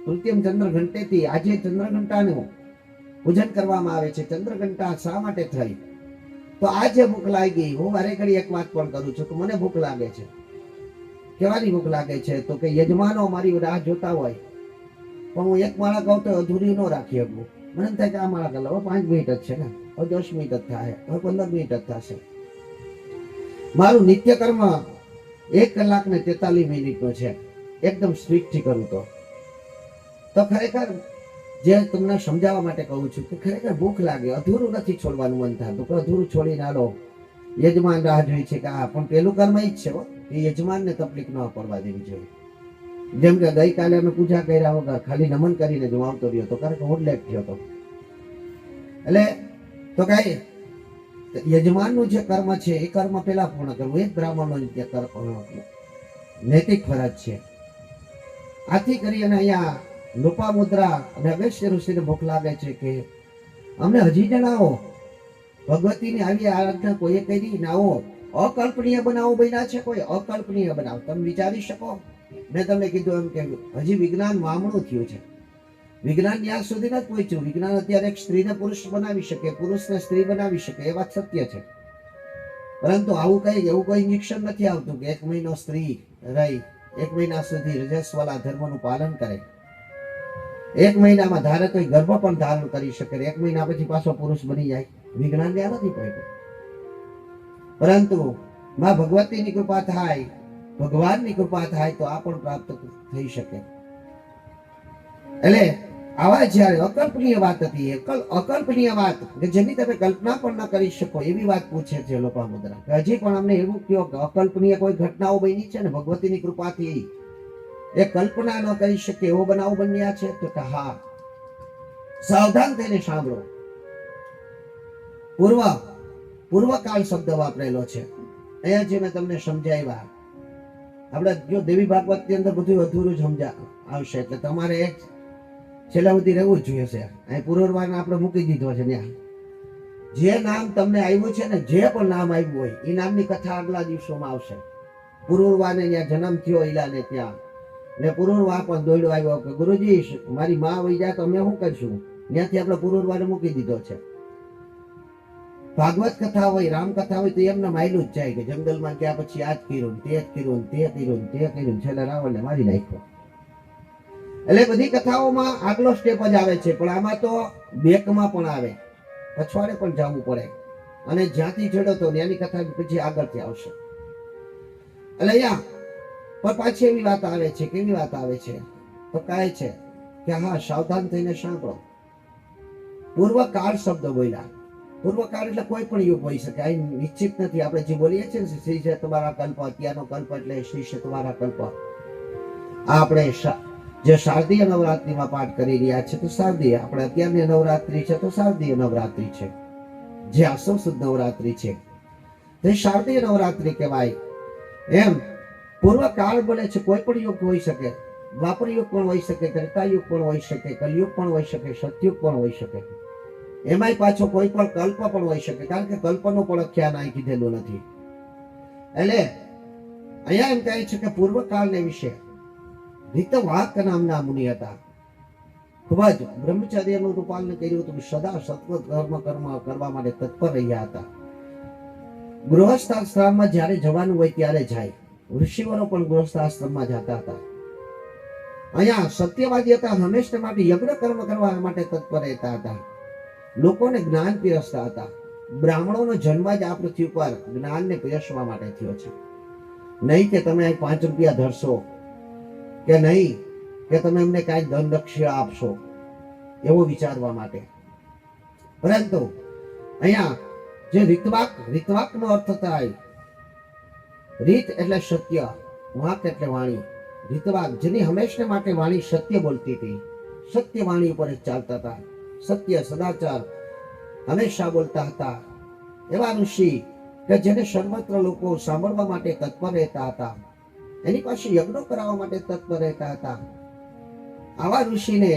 તૃતીયમ ચંદ્રઘંટેથી. આજે ચંદ્રઘંટાનું પૂજન કરવામાં આવે છે. ચંદ્રઘંટા શા માટે થઈ? તો આજે ભૂખ લાગી. હું વારે ઘડી એક વાત પણ કરું છું કે મને ભૂખ લાગે છે. કેવાની ભૂખ લાગે છે? તો કે યજમાનો મારી રાહ જોતા હોય પણ હું એક માળા કહું તો અધૂરી ન રાખી શકું. મને એમ થાય કે આ માળા કરી લો, 5 મિનિટ જ છે ને, હવે 10 મિનિટ જ થાય, હવે 15 મિનિટ જ થશે. મારું નિત્ય કર્મ 1 કલાક ને 43 મિનિટનો છે. એકદમ સ્ટ્રિક્ટથી કરું તો ખરેખર જે તમને સમજાવવા માટે કહું છું કે ખરેખર ભૂખ લાગે, અધૂરું નથી છોડવાનું મન થતું કે અધૂરું છોડી ના લો. યજમાન રાહ જોઈ છે કે આ પણ પેલું કર્મ જ છે કે યજમાનને તકલીફ ન પડવા દેવી જોઈએ. જેમ કે ગઈકાલે અમે પૂજા કર્યા વગર ખાલી નમન કરીને જો આવતો રહ્યો તો કારણ કે હું લેટ થયો હતો. એટલે તો કઈ યજમાનનું જે કર્મ છે એ કર્મ પેલા પૂર્ણ કરવું એ બ્રાહ્મણનો નૈતિક ફરજ છે. આથી કરી અને અહીંયા લોપામુદ્રા અને અગસ્ત્ય ઋષિને ભૂખ લાગે છે કે અમને હજી જણાવો ભગવતીની આવી આરાધના કોઈએ કરી ના આવો અકલ્પનીય બનાવો બન્યા છે, કોઈ અકલ્પનીય બનાવો તમે વિચારી શકો. મેં તમને કીધું એમ કે હજી વિજ્ઞાન મામણું થયું છે. વિજ્ઞાન ત્યાં સુધી નથી પહોંચ્યું. વિજ્ઞાન અત્યારે એક સ્ત્રીને પુરુષ બનાવી શકે, પુરુષને સ્ત્રી બનાવી શકે, એ વાત સત્ય છે. પરંતુ આવું કઈ એવું કોઈ ઇન્જેક્શન નથી આવતું કે 1 મહિનો સ્ત્રી રહી 1 મહિના સુધી રજસ્વાલા ધર્મનું પાલન કરે, 1 મહિનામાં ધારે તો ગર્ભ પણ ધારણ કરી શકે, 1 મહિના પછી પાછો પુરુષ બની જાય. વિજ્ઞાન ત્યાં નથી પહોંચ્યું. પરંતુ માં ભગવતીની કૃપા થાય, ભગવાનની કૃપા થાય તો આ પણ પ્રાપ્ત થઈ શકે. એટલે આવા જ્યારે અકલ્પનીય વાત હતી, અકલ્પનીય વાત કે જેની તમે કલ્પના પણ ન કરી શકો એવી વાત પૂછે છે લોપામુદ્રા. હજી પણ અમને એવું કહો કે અકલ્પનીય કોઈ ઘટનાઓ બની છે ને ભગવતીની કૃપાથી એ કલ્પના ન કરી શકે એવો બનાવ બન્યા છે? તો કે હા. સાવધાન થઈને સાંભળો. પૂર્વકાળ શબ્દ વાપરેલો છે અહીંયા જે મેં તમને સમજાવ્યા. આપણે જો દેવી ભાગવત ની અંદર બધું અધૂરું સમજા આવશે એટલે તમારે એક છેલ્લા સુધી રહેવું જ જોઈએ છે. અહીં પુનર્વાન આપણે મૂકી દીધો છે. ત્યાં જે નામ તમને આવ્યું છે ને, જે પણ નામ આવ્યું હોય એ નામની કથા આગલા દિવસોમાં આવશે. પુનર્વાને ત્યાં જન્મ થયો ઈલાને ત્યાં ને પુનર્વા પણ દોડ્યો આવ્યો કે ગુરુજી મારી માં વહી જાય તો અમે શું કરશું? ત્યાંથી આપણે પુનર્વાને મૂકી દીધો છે. ભાગવત કથા હોય, રામ કથા હોય તો એમને માયલું જ જાય કે જંગલમાં ગયા પછી આ જ કર્યું, તે જ કર્યું, તે કર્યું, તે કર્યું, છેલ્લે રાવણને મારી નાખ્યો. એટલે બધી કથાઓમાં આગલો સ્ટેપ જ આવે છે, પણ આમાં તો બેકમાં પણ આવે, પછવાડે પણ જવું પડે. અને જ્યાંથી છેડો તો ત્યાંની કથા પછી આગળથી આવશે. એટલે અહીંયા પણ પાછી એવી વાત આવે છે. કેવી વાત આવે છે? તો કહે છે કે હા સાવધાન થઈને સાંભળો. પૂર્વકાળ શબ્દ બોલ્યા. પૂર્વકાળ એટલે કોઈ પણ યુગ હોઈ શકે, આ નિશ્ચિત નથી. આપણે જે બોલીએ છીએ ને શ્રી છે તમારા કલ્પ, અત્યારનો કલ્પ એટલે શ્રી છે તમારા કલ્પ. આ આપણે જે શારદીય નવરાત્રીમાં પાઠ કરી રહ્યા છે તો શારદીય, આપણે અત્યારની નવરાત્રી છે તો શારદીય નવરાત્રી છે. જે આસો સુદ નવરાત્રી છે તે શારદીય નવરાત્રી કહેવાય. એમ પૂર્વકાળ બોલે છે કોઈ પણ યુગ હોઈ શકે. દ્વાપર યુગ પણ હોઈ શકે, ત્રેતા યુગ પણ હોઈ શકે, કલયુગ પણ હોઈ શકે, સતયુગ પણ હોઈ શકે. એમાંય પાછો કોઈ પણ કલ્પ પણ હોઈ શકે, કારણ કે કલ્પનો પણ અખ્યાન અહીં કીધેલું નથી. એટલે અહીંયા એમ કહે છે કે પૂર્વકાળને વિશે રીતવાક નામના મુનિ હતા. ખૂબ જ બ્રહ્મચર્યનું રૂપાલન કર્યું હતું, સદા સત્વ કર્મ કરવા માટે તત્પર રહ્યા હતા. ગૃહસ્થાશ્રમમાં જ્યારે જવાનું હોય ત્યારે જાય. ઋષિવરો પણ ગૃહસ્થાશ્રમમાં જતા હતા. અહીંયા સત્યવાદી હતા, હંમેશા માટે યજ્ઞ કર્મ કરવા માટે તત્પર રહેતા હતા. લોકોને જ્ઞાન પીરસતા હતા. બ્રાહ્મણોનો જન્મ જ આ પૃથ્વી પર જ્ઞાનને પીરસવા માટે થયો છે. નહીં કે તમે 5 રૂપિયા ધરશો, કે નહીં કે તમે એમને કાંઈ ધન દક્ષિણા આપશો એવો વિચારવા માટે. પરંતુ અહીંયા જે રીતવાકનો અર્થ થાય, રીત એટલે સત્ય, વાક એટલે વાણી. રીતવાક જેની હંમેશા માટે વાણી સત્ય બોલતી હતી, સત્ય વાણી ઉપર જ ચાલતા હતા, સત્ય સદાચાર હંમેશા બોલતા હતા, એવા ઋષિ કે જેને સર્વત્ર લોકો સાંભળવા માટે તત્પર રહેતા હતા, એની પાસે યજ્ઞો કરાવવા માટે તત્પર રહેતા હતા. આવા ઋષિને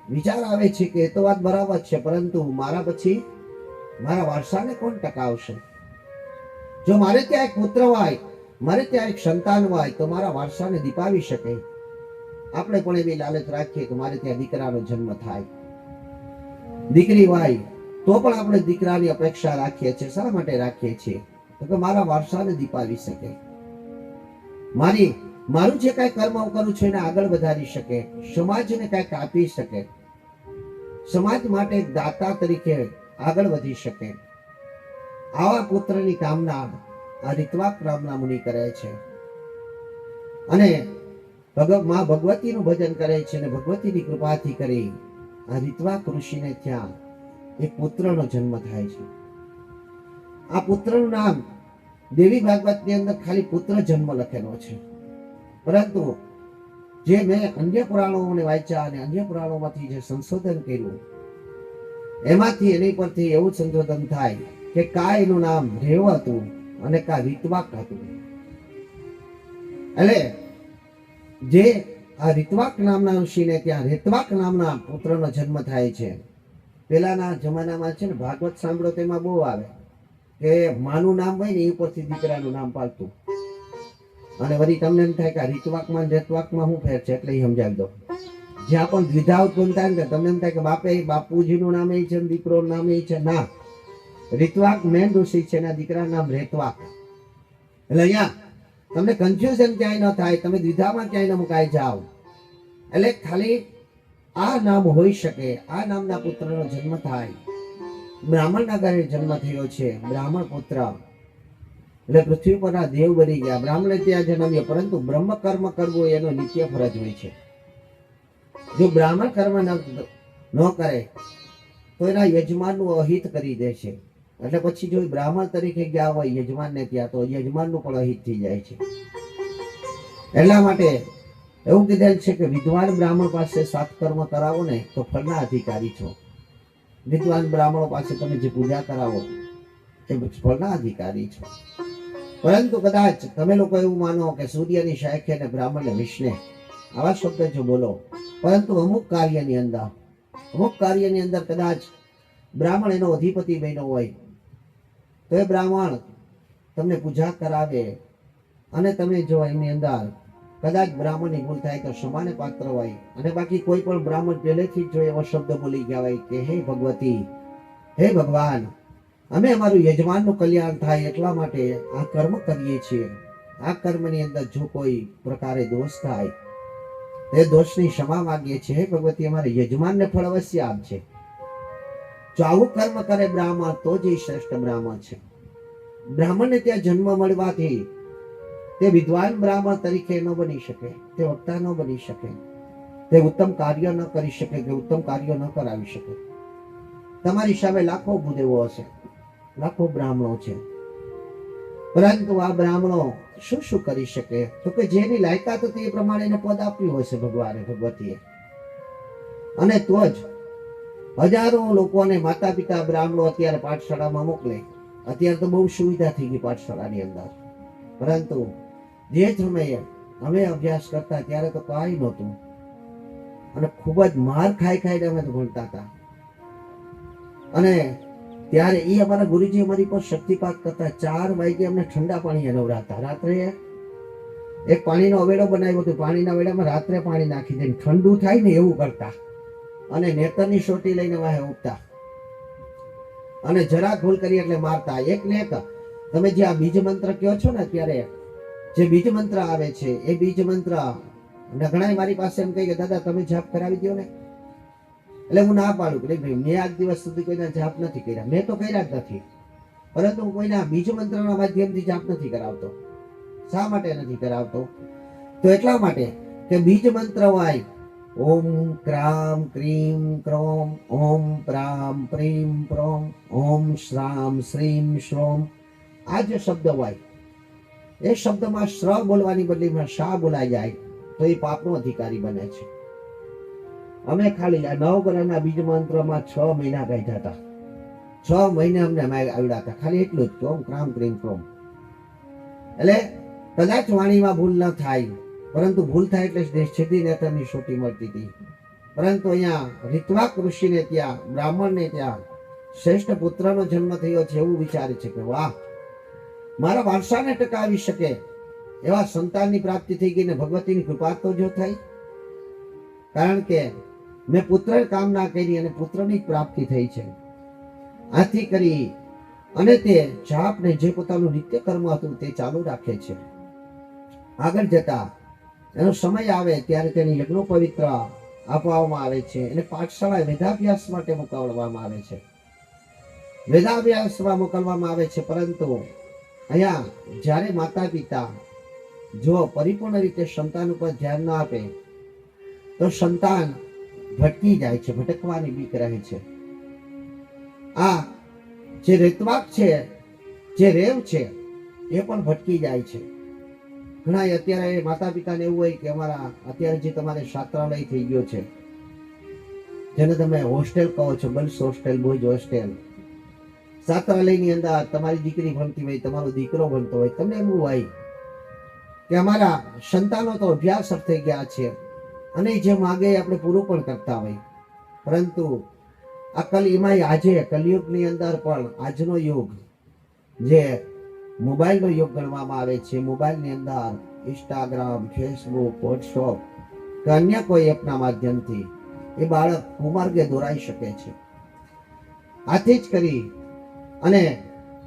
વિચાર આવે છે કે એ તો વાત બરાબર છે, પરંતુ મારા પછી મારા વારસાને કોણ ટકાવશે? જો મારે ત્યાં એક પુત્ર હોય, મારે ત્યાં એક સંતાન હોય, તો મારા વારસાને દીપાવી શકે. આપણે પણ એવી લાલચ રાખીએ કે મારે ત્યાં દીકરાનો જન્મ થાય, દીકરી હોય તો પણ આપણે દીકરાની અપેક્ષા રાખીએ છીએ. શા માટે રાખીએ છીએ? તો કે મારા વારસાને દીપાવી શકે, મારું જે કાંઈ કર્મ હું કરું છું એને આગળ વધારી શકે, સમાજને કાંઈક આપી શકે, સમાજ માટે એક દાતા તરીકે આગળ વધી શકે. આવા પુત્રની કામના આ રીતવાક નામના મુનિ કરે છે અને માં ભગવતીનું ભજન કરે છે અને ભગવતીની કૃપાથી કરી આ રીતવાક ઋષિને ત્યાં એક પુત્રનો જન્મ થાય છે. આ પુત્રનું નામ દેવી ભાગવતની અંદર ખાલી પુત્ર જન્મ લખેલો છે, પરંતુ જે મેં અન્ય પુરાણોને વાંચ્યા અને અન્ય પુરાણોમાંથી જે સંશોધન કર્યું એમાંથી એની પરથી એવું સંશોધન થાય કે કા એનું નામ રેવ હતું અને કા રીતવાક હતું. એટલે જે આ રીતવાક નામના ઋષિને ત્યાં રેતવાક નામના પુત્રનો જન્મ થાય છે. પેલાના જમાનામાં છે ને ભાગવત સાંભળો તેમાં બહુ આવે કે માનું નામ હોય ને એ ઉપરથી દીકરાનું નામ પાડતું, અને વળી તમને એમ થાય કે આ રીતવાકમાં રેતવાકમાં શું ફેર છે, એટલે એ સમજાવી દો. જ્યાં પણ દ્વિધા ઉત્પન્ન થાય ને તમને એમ થાય કે બાપુજીનું નામ એ છે, દીકરોનું નામ એ છે. ના, રીતવાક મેન ઋષિ છે, એના દીકરાનું નામ રેતવાક. એટલે અહીંયા તમને કન્ફ્યુઝન ક્યાંય ન થાય, તમે દ્વિધામાં ક્યાંય ન મુકાઈ જાઓ. એટલે ખાલી આ નામ હોઈ શકે. આ નામના પુત્રનો જન્મ થાય, બ્રાહ્મણના ઘરે જન્મ થયો છે, બ્રાહ્મણ પુત્ર, એટલે પૃથ્વી પરના દેવ બની ગયા. બ્રાહ્મણે ત્યાં જન્મ્યો, પરંતુ બ્રહ્મ કર્મ કરવું એનો નિત્ય ફરજ હોય છે. જો બ્રાહ્મણ કર્મ ન કરે તો એના યજમાનનું અહિત કરી દે છે. એટલે પછી જો બ્રાહ્મણ તરીકે ગયા હોય યજમાનને ત્યાં, તો યજમાનનું પણ અહિત થઈ જાય છે. એટલા માટે એવું કીધેલ છે કે વિદ્વાન બ્રાહ્મણ પાસે સત્કર્મ કરાવો ને તો ફળના અધિકારી છો. વિદ્વાન બ્રાહ્મણો પાસે તમે જે પૂજા કરાવો એ ફળના અધિકારી છો. પરંતુ કદાચ તમે લોકો એવું માનો કે સૂર્યની શાખે ને બ્રાહ્મણને વિષ્ણે, આવા શબ્દ જો બોલો, પરંતુ અમુક કાર્યની અંદર કદાચ બ્રાહ્મણ એનો અધિપતિ બન્યો હોય તો એ બ્રાહ્મણ તમને પૂજા કરાવે અને તમે જો એની અંદર કદાચ બ્રાહ્મણની ભૂલ થાય તો ક્ષમાને પાત્ર હોય, અને બાકી કોઈ પણ બ્રાહ્મણ પહેલેથી જ જો એવો શબ્દ બોલી ગયા હોય કે હે ભગવતી, હે ભગવાન, અમે અમારું યજમાનનું કલ્યાણ થાય એટલા માટે આ કર્મ કરીએ છીએ, આ કર્મની અંદર જો કોઈ પ્રકારે દોષ થાય એ દોષની ક્ષમા માંગીએ છીએ, હે ભગવતી અમારે યજમાનને ફળ અવશ્ય આપજે. જો આવું કર્મ કરે બ્રાહ્મણ તો જ એ શ્રેષ્ઠ બ્રાહ્મણ છે. બ્રાહ્મણને ત્યાં જન્મ મળવાથી તે વિદ્વાન બ્રાહ્મણ તરીકે ન બની શકે, તે વક્તા ન બની શકે, તે ઉત્તમ કાર્ય ન કરી શકે, કે ઉત્તમ કાર્ય ન કરાવી શકે. તમારી સામે લાખો ભૂદેવો હશે, લાખો બ્રાહ્મણો છે, પરંતુ આ બ્રાહ્મણો શું કરી શકે? તો કે જેની લાયકાત હતી એ પ્રમાણે એને પદ આપ્યું હોય છે ભગવાને, ભગવતીએ. અને તો જ હજારો લોકોને માતા પિતા બ્રાહ્મણો અત્યારે પાઠશાળામાં મોકલે. અત્યારે તો બહુ સુવિધા થઈ ગઈ પાઠશાળાની અંદર, પરંતુ જે સમયે અમે અભ્યાસ કરતા ત્યારે તો કાંઈ નહોતું, અને ખૂબ જ માર ખાઈને અમે તો ભણતા હતા. અને ત્યારે એ અમારા ગુરુજી અમારી પર શક્તિપાત કરતા. 4 વાગે અમને ઠંડા પાણી નવરાતા. રાત્રે એક પાણીનો અવેડો બનાવ્યો હતો, પાણીના અવેડામાં રાત્રે પાણી નાખી દઈને ઠંડુ થાય ને એવું કરતા, અને નેતરની સોટી લઈને વાહે ઉગતા, અને જરા ભૂલ કરી એટલે મારતા. એક ને એક તમે જે આ બીજ મંત્ર કહો છો ને, અત્યારે જે બીજ મંત્ર આવે છે એ બીજ મંત્ર ઘણા મારી પાસે એમ કહે કે દાદા તમે જાપ કરાવી દો ને. એટલે હું ના પાડું કે ભાઈ મેં આજ દિવસ સુધી કોઈના જાપ નથી કર્યા, મેં તો કર્યા જ નથી, પરંતુ હું કોઈના બીજ મંત્રના માધ્યમથી જાપ નથી કરાવતો. શા માટે નથી કરાવતો? તો એટલા માટે કે બીજ મંત્ર હોય ઓમ ક્રામ ક્રીમ ક્રોમ, ઓમ પ્રામ પ્રીમ પ્રોમ, ઓમ શ્રામ શ્રીમ શ્રોમ, આ જે શબ્દ હોય એ શબ્દમાં શ્ર બોલવાની બદલીમાં શા બોલાઈ જાય. તો એ પાપનો અધિકારી બને છે. અમે ખાલી આ 9 ગ્રહના બીજ મંત્રમાં 6 મહિના કાઢ્યા હતા. 6 મહિને અમને આવડ્યા હતા, ખાલી એટલું જ ઓમ ક્રામ ક્રીમ ક્રોમ. એટલે કદાચ વાણીમાં ભૂલ ન થાય, પરંતુ ભૂલ થાય એટલે સિદ્ધિ નેત્રની સોટી મળતી હતી. પરંતુ અહીંયા ઋત્વાક ઋષિને ત્યાં, બ્રાહ્મણને ત્યાં શ્રેષ્ઠ પુત્રનો જન્મ થયો છે એવું વિચારે છે કે વાહ, મારા વારસાને ટકાવી શકે એવા સંતાનની પ્રાપ્તિ થઈ ગઈ ને ભગવતીની કૃપા તો જો થઈ. કારણ કે મેં પુત્ર કામના કરી અને પુત્રની પ્રાપ્તિ થઈ છે. આથી કરી અને તે જાપ ને જે પોતાનું નિત્ય કર્મ હતું તે ચાલુ રાખે છે. આગળ જતા એનો સમય આવે ત્યારે તેની યજ્ઞો પવિત્ર આપવામાં આવે છે. એને પાઠશાળા વેદાભ્યાસ માટે મોકલવામાં આવે છે. વેદાભ્યાસમાં મોકલવામાં આવે છે. પરંતુ અહીંયા જ્યારે માતા પિતા જો પરિપૂર્ણ રીતે સંતાન ઉપર ધ્યાન ન આપે તો સંતાન ભટકી જાય છે, ભટકવાની બીક રહે છે. આ જે રેતવાક છે, જે રેવ છે, એ પણ ભટકી જાય છે. ઘણા અત્યારે માતા પિતાને એવું હોય કે અમારા અત્યારે જે તમારે છાત્રાલય થઈ ગયો છે, જેને તમે હોસ્ટેલ કહો છો, ગર્લ્સ હોસ્ટેલ, બોયઝ હોસ્ટેલ, છાત્રાલયની અંદર તમારી દીકરી ભણતી હોય, તમારો દીકરો ભણતો હોય, તમને એવું હોય કે અમારા સંતાનો તો અભ્યાસ થઈ ગયા છે અને જે માગે આપણે પૂરું પણ કરતા હોય. પરંતુ આ એમાંય આજે કલયુગની અંદર પણ આજનો યુગ જે મોબાઈલનો યુગ ગણવામાં આવે છે. મોબાઈલની અંદર ઇન્સ્ટાગ્રામ, ફેસબુક, વોટ્સઅપ કે અન્ય કોઈ એપના માધ્યમથી એ બાળક કુમાર્ગે દોરાઈ શકે છે. આથી જ કરી અને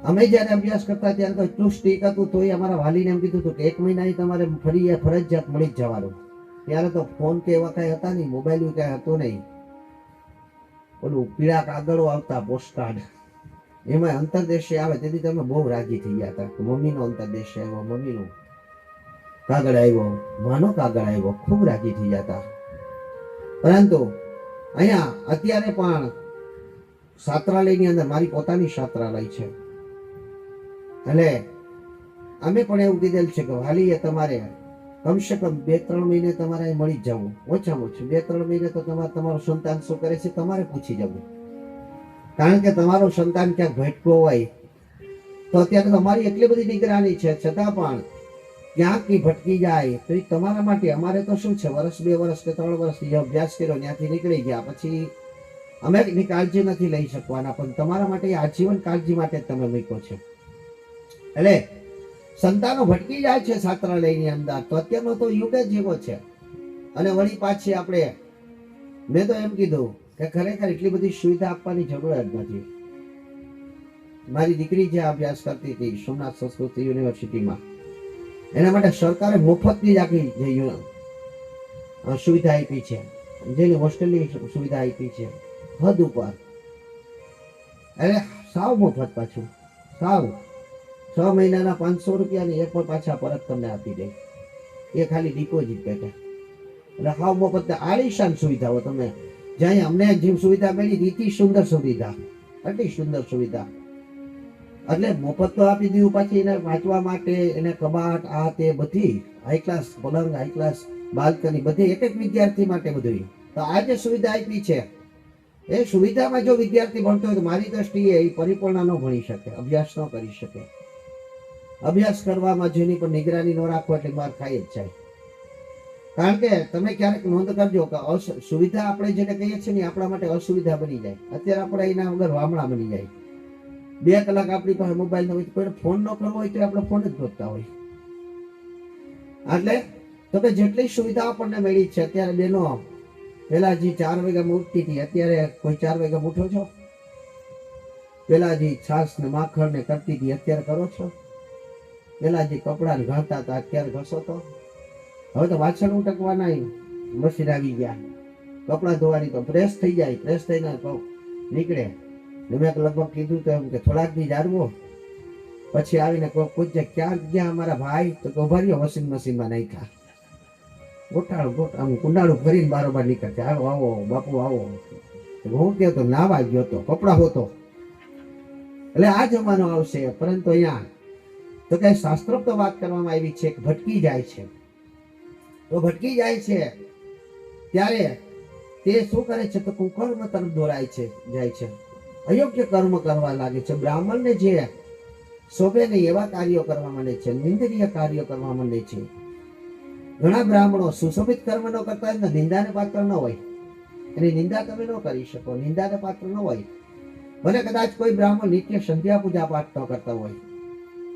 અમે જ્યારે અભ્યાસ કરતા ત્યારે તો એટલું સ્ટ્રીક હતું, તોય અમારા વાલીને એમ કીધું હતું કે 1 મહિના તમારે ફરી ફરજિયાત મળી જ જવાનું. ત્યારે તો ફોન કે એવા કઈ હતા નહીં, મોબાઈલ કઈ હતો નહીં. ઓલું પીળા કાગળો આવતા, પોસ્ટકાર્ડ, એમાં અંતરદેશે આવે. તેથી તમે બહુ રાજી થઈ ગયા હતા કે મમ્મીનો અંતરદેશ આવ્યો, મમ્મીનો કાગળ આવ્યો, માનો કાગળ આવ્યો, ખૂબ રાજી થઈ ગયા હતા. પરંતુ અહીંયા અત્યારે પણ છાત્રાલયની અંદર મારી પોતાની છાત્રાલય છે. એટલે અમે પણ એવું કીધેલ છે કે વાલીએ તમારે કમસે કમ 2-3 મહિને તમારે મળી જ જવું. ઓછામાં ઓછું 2-3 મહિને તો તમારું સંતાન શું કરે છે તમારે પૂછી જવું. કારણ કે તમારું સંતાન ક્યાંક ભટકો હોય તો અત્યારે તમારી એટલી બધી નિગરાની છે, છતાં પણ ક્યાંક ભટકી જાય તો એ તમારા માટે. અમારે તો શું છે, 1, 2 વર્ષ કે 3 વર્ષ જે અભ્યાસ કર્યો ત્યાંથી નીકળી ગયા પછી અમે એની કાળજી નથી લઈ શકવાના, પણ તમારા માટે આજીવન કાળજી માટે તમે મૂક્યો છે. એટલે સંતાનો ભટકી જાય છે છાત્રાલયની અંદર. તો અત્યારનો તો યુગ જ એવો છે. અને વળી પાછી આપણે, મેં તો એમ કીધું કે ખરેખર એટલી બધી સુવિધા આપવાની જરૂર જ નથી. મારી દીકરી જે અભ્યાસ કરતી હતી સોમનાથ સંસ્કૃત યુનિવર્સિટીમાં, એના માટે સરકારે મફતની જ આખી જે સુવિધા આપી છે, જેની હોસ્ટેલની સુવિધા આપી છે હદ ઉપર. એટલે સાવ મફત, પાછું સાવ 6 મહિનાના 500 રૂપિયાની એક પણ પાછા પરત તમને આપી દે, એ ખાલી ડિપોઝિટ પેટે. એટલે સાવ મફત આલીશાન સુવિધાઓ તમે જ્યાં અમને જે સુવિધા મળી હતી, સુંદર સુવિધા, અતિ સુંદર સુવિધા. એટલે મફત તો આપી દીધું, પાછી એને વાંચવા માટે એને કબાટ, આ તે બધી હાઈ ક્લાસ પલંગ, હાઈ ક્લાસ બાલ્કની, બધી એક વિદ્યાર્થી માટે બધું. તો આ જે સુવિધા આપી છે એ સુવિધામાં જો વિદ્યાર્થી ભણતો હોય તો મારી દ્રષ્ટિએ એ પરિપૂર્ણ ન ભણી શકે, અભ્યાસ ન કરી શકે. અભ્યાસ કરવામાં જેની પણ નિગરાની ન રાખો એટલે માર ખાઈ જ જાય. કારણ કે તમે ક્યારેક નોંધ કરજો કે સુવિધા આપણે જેને કહીએ છીએ ને આપણા માટે અસુવિધા બની જાય. અત્યારે આપણે એના વગર વામણા બની જાય. 2 કલાક આપણી પાસે મોબાઈલ ન હોય તો કોઈને ફોન ન કરવો હોય તો આપણે ફોન જ ગોતતા હોય. એટલે તો કે જેટલી સુવિધા આપણને મળી છે અત્યારે બેનો, પેલા જે 4 વાગ્યા ઉઠતી હતી, અત્યારે કોઈ 4 વાગ્યા ઉઠો છો? પેલા જે છાસ ને માખણ ને કરતી હતી અત્યારે કરો છો? પેલા જે કપડા ને ઘાતા હતા અત્યારે ઘસો તો? હવે તો વાસણ ઉટકવાના મશીન આવી ગયા, કપડા ધોવાની તો પ્રેસ થઈ જાય, પ્રેસ થઈને નીકળે. મેં લગભગ કીધું તો એમ કે થોડાક દી જાળવો, પછી આવીને પૂછે ક્યાં ગયા અમારા ભાઈ, તો ઉભા રહ્યો વોશિંગ મશીનમાં નાખ્યા. ગોટાળું આમ કુંડાળું ફરીને બારોબાર નીકળશે, આવો આવો બાપુ આવો. હું કહ્યો તો નાવા ગયો તો, કપડા હોતો. એટલે આ જમાનો આવશે. પરંતુ અહીંયા તો કઈ શાસ્ત્રોક્ત વાત કરવામાં આવી છે કે ભટકી જાય છે. તો ભટકી જાય છે ત્યારે તે શું કરે છે તો કુકર્મ તરફ દોરાય છે, જાય છે, અયોગ્ય કર્મ કરવા લાગે છે. બ્રાહ્મણને જે શોભે નહીં એવા કાર્યો કરવા માંડે છે, નિંદનીય કાર્યો કરવા માંડે છે. ઘણા બ્રાહ્મણો સુશોભિત કર્મ ન કરતા હોય, નિંદાને પાત્ર ન હોય, એની નિંદા તમે ન કરી શકો, નિંદાને પાત્ર ન હોય. ભલે કદાચ કોઈ બ્રાહ્મણ નિત્ય સંધ્યા પૂજા પાઠ ન કરતા હોય,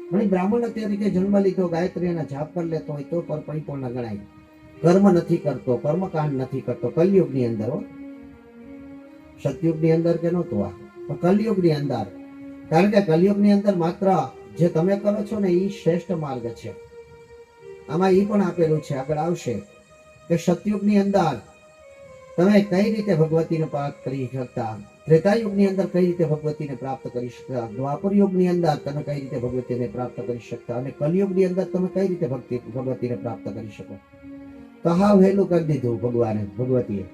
પણ બ્રાહ્મણ તરીકે જન્મ લીધો, ગાયત્રીના જાપ કરી લેતો હોય તો પણ પરિપૂર્ણ ગણાય. કર્મ નથી કરતો, કર્મકાંડ નથી કરતો. કલયુગની અંદર હો, સતયુગની અંદર કે નહોતું આ, પણ કલયુગની અંદર. કારણ કે કલયુગની અંદર માત્ર જે તમે કરો છો ને એ શ્રેષ્ઠ માર્ગ છે. આમાં એ પણ આપેલું છે, આગળ આવશે કે સતયુગની અંદર તમે કઈ રીતે ભગવતીને પ્રાપ્ત કરી શકતા, ત્રેતાયુગની અંદર કઈ રીતે ભગવતીને પ્રાપ્ત કરી શકતા, દ્વાપર યુગની અંદર તમે કઈ રીતે ભગવતીને પ્રાપ્ત કરી શકતા, અને કલયુગની અંદર તમે કઈ રીતે ભગવતીને પ્રાપ્ત કરી શકો. તો હા વહેલું કરી દીધું ભગવતીએ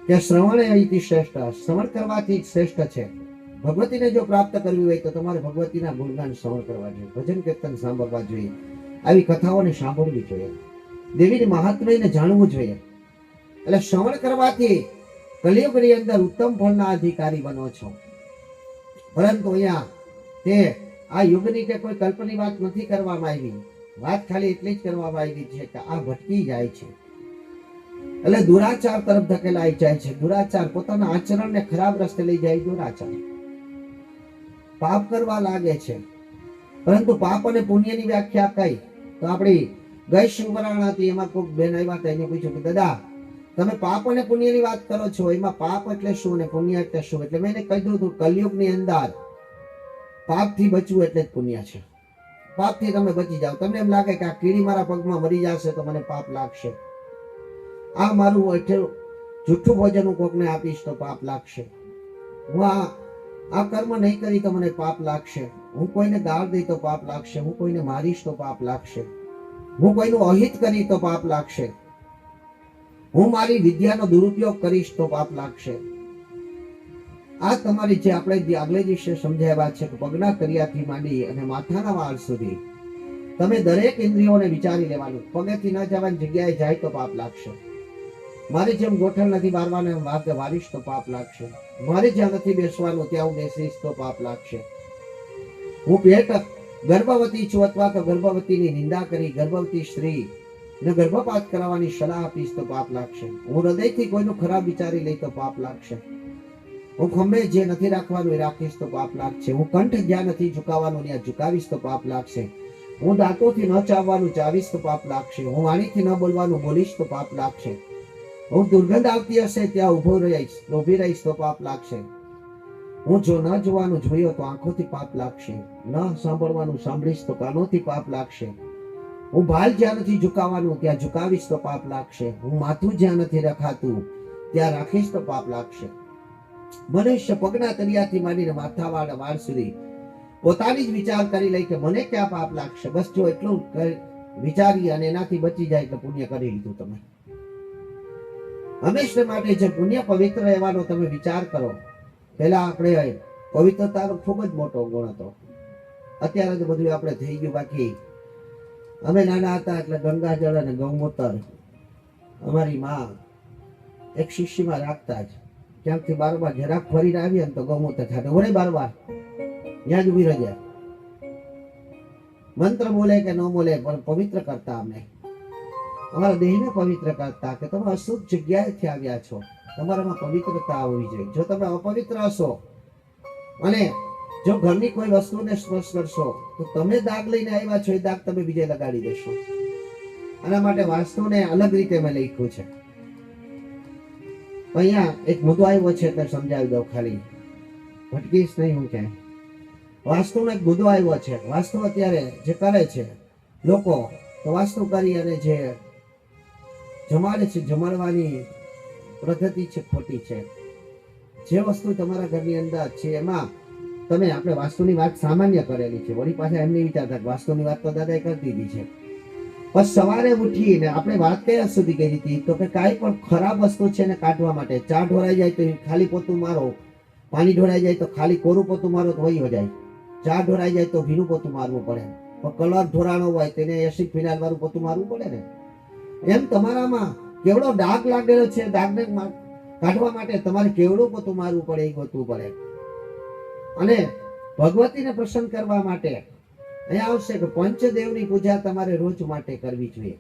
કે શ્રવણ અહીંથી શ્રેષ્ઠ, શ્રવણ કરવાથી શ્રેષ્ઠ છે. ભગવતીને જો પ્રાપ્ત કરવી હોય તો તમારે ભગવતીના ગુણગાન શ્રવણ કરવા જોઈએ, ભજન કીર્તન સાંભળવા જોઈએ, આવી કથાઓને સાંભળવી જોઈએ, દેવીની મહાત્મ્યને જાણવું જોઈએ. એટલે શ્રવણ કરવાથી કલિયુગની અંદર ઉત્તમ ફળના અધિકારી બનો છો. પરંતુ અહીંયા તે આ યુગની કે કોઈ કલ્પની વાત નથી કરવામાં આવી, વાત ખાલી એટલી જ કરવામાં આવી છે કે આ ભટકી જાય છે, એટલે દુરાચાર તરફ ધકેલાઈ જાય છે. દુરાચાર પોતાના આચરણને ખરાબ રસ્તે લઈ જાય, દુરાચાર પાપ કરવા લાગે છે. પરંતુ પાપ અને પુણ્યની વ્યાખ્યા કઈ તો આપણી ગઈ શિવરાણ હતી, એમાં કોઈ બેન આવ્યા હતા, એને પૂછ્યું કે દાદા તમે પાપ અને પુણ્યની વાત કરો છો, એમાં પાપ એટલે શું અને પુણ્ય એટલે શું? એટલે મેં એને કહી દીધું કલયુગની અંદર પાપથી બચવું એટલે જ પુણ્ય છે. પાપથી તમે બચી જાઓ. તમને એમ લાગે કે આ કીડી મારા પગમાં મરી જશે તો મને પાપ લાગશે, આ મારું જૂઠું ભોજન હું કોકને આપીશ તો પાપ લાગશે, હું આ કર્મ નહીં કરી તો મને પાપ લાગશે, હું કોઈને ગાળ દઈ તો પાપ લાગશે, હું કોઈને મારીશ તો પાપ લાગશે, હું કોઈનું અહિત કરી તો પાપ લાગશે, હું મારી વિદ્યાનો દુરુપયોગ કરીશ તો પાપ લાગશે. આ તમારી જે આપણે આગલે દિવસે સમજાવ્યા છે કે પગના તળિયાથી માંડી અને માથાના વાળ સુધી તમે દરેક ઇન્દ્રિયોને વિચારી લેવાનું. પગેથી ન જવાની જગ્યાએ જાય તો પાપ લાગશે. મારી જેમ ગોઠણ નથી વારવાને વાગે વારીશ તો પાપ લાગશે, મારે જ્યાં નથી બેસવાનું ત્યાં હું બેસીશ તો પાપ લાગશે. હું પેટ ગર્ભવતી છું અથવા તો ગર્ભવતીની નિંદા કરી ગર્ભવતી સ્ત્રી ને ગર્ભપાત કરાવવાની સલાહ આપીશ તો પાપ લાગશે. હું હૃદયથી કોઈનું ખરાબ વિચારી લઈ તો પાપ લાગશે. હું ખંભે જે નથી રાખવાનું એ રાખીશ તો પાપ લાગશે. હું કંઠ જ્યાં નથી ઝુકાવવાનું ત્યાં ઝુકાવીશ તો પાપ લાગશે. હું દાંતોથી ન ચાવવાનું ચાવીશ તો પાપ લાગશે. હું વાણીથી ન બોલવાનું બોલીશ તો પાપ લાગશે. હું દુર્ગંધ આવતી હશે ત્યાં ઊભી રહીશ તો પાપ લાગશે. હું જો ન જોવાનું જોયો તો આંખોથી પાપ લાગશે, ન સાંભળવાનું સાંભળીશ તો કાનોથી પાપ લાગશે. હું ભાલ જ્યાં નથી ઝુકાવવાનું ત્યાં ઝુકાવીશ તો પાપ લાગશે. હું માથું જ્યાં નથી રખાતું ત્યાં રાખીશ તો પાપ લાગશે. મનુષ્ય પગના તળિયાથી માંડીને માથાવાળા વાળ સુધી પોતાની જ વિચાર કરી લે કે મને ક્યાં પાપ લાગશે. બસ જો એટલું વિચારી અને એનાથી બચી જાય એટલે પુણ્ય કરી લીધું. તમે હંમેશા માટે જે પુણ્ય પવિત્ર રહેવાનો તમે વિચાર કરો. પહેલા આપણે પવિત્રતાનો ખૂબ જ મોટો ગુણ હતો, અત્યારે તો બધું આપણે થઈ ગયું. બાકી અમે નાના હતા એટલે ગંગાજળ અને ગૌમૂત્ર અમારી માં એક શીશીમાં રાખતા જ. ક્યાંકથી બારબાર જરાક ફરીને આવીએ ને તો ગૌમૂત્ર થાય, ઓરે બારબાર ત્યાં જ ઉભી રહ્યા. મંત્ર બોલે કે ન બોલે પણ પવિત્ર કરતા. અમે અમારા દેહને પવિત્ર કરતા કે તમે અશુદ્ધ જગ્યાએથી આવ્યા છો, તમારામાં પવિત્રતા હોવી જોઈએ. જો તમે અપવિત્ર હશો અને જો ઘરની કોઈ વસ્તુને સ્પર્શ કરશો તો તમે દાગ લઈને આવ્યા છો, એ દાગ તમે બીજે લગાડી દેશો. આના માટે વાસ્તુને અલગ રીતે મેં લખ્યું છે. અહીંયા એક મુદ્દો આવ્યો છે એટલે સમજાવી દઉં, ખાલી ભટકીશ નહીં હું ક્યાંય. વાસ્તુનો એક મુદ્દો આવ્યો છે. વાસ્તુ અત્યારે જે કરે છે લોકો, તો વાસ્તુ કરી અને જે જમાડે છે, જમાડવાની પદ્ધતિ છે ખોટી છે. જે વસ્તુ તમારા ઘરની અંદર છે એમાં તમે આપણે વાસ્તુની વાત સામાન્ય કરેલી છે, વળી પાછા એમની વિચારતા વાસ્તુની વાત તો દાદાએ કરી દીધી છે. બસ સવારે ઉઠીને આપણે વાત કયા સુધી કરી હતી તો કે કાંઈ પણ ખરાબ વસ્તુ છે ને કાઢવા માટે ચા ઢોળાઈ જાય તો ખાલી પોતું મારો, પાણી ઢોળાઈ જાય તો ખાલી કોરું પોતું મારો તો વહી જાય, ચા ઢોળાઈ જાય તો ભીનું પોતું મારવું પડે, પણ કલર ઢોરાણો હોય તેને એસિડ ફિનાઇલ વાળું પોતું મારવું પડે ને. એમ તમારામાં કેવડો ડાઘ લાગેલો છે, ડાઘને કાઢવા માટે તમારે કેવડું પોતું મારવું પડે એ ગોતવું પડે. અને ભગવતીને પ્રસન્ન કરવા માટે અહીંયા આવશે કે પંચદેવની પૂજા તમારે રોજ માટે કરવી જોઈએ.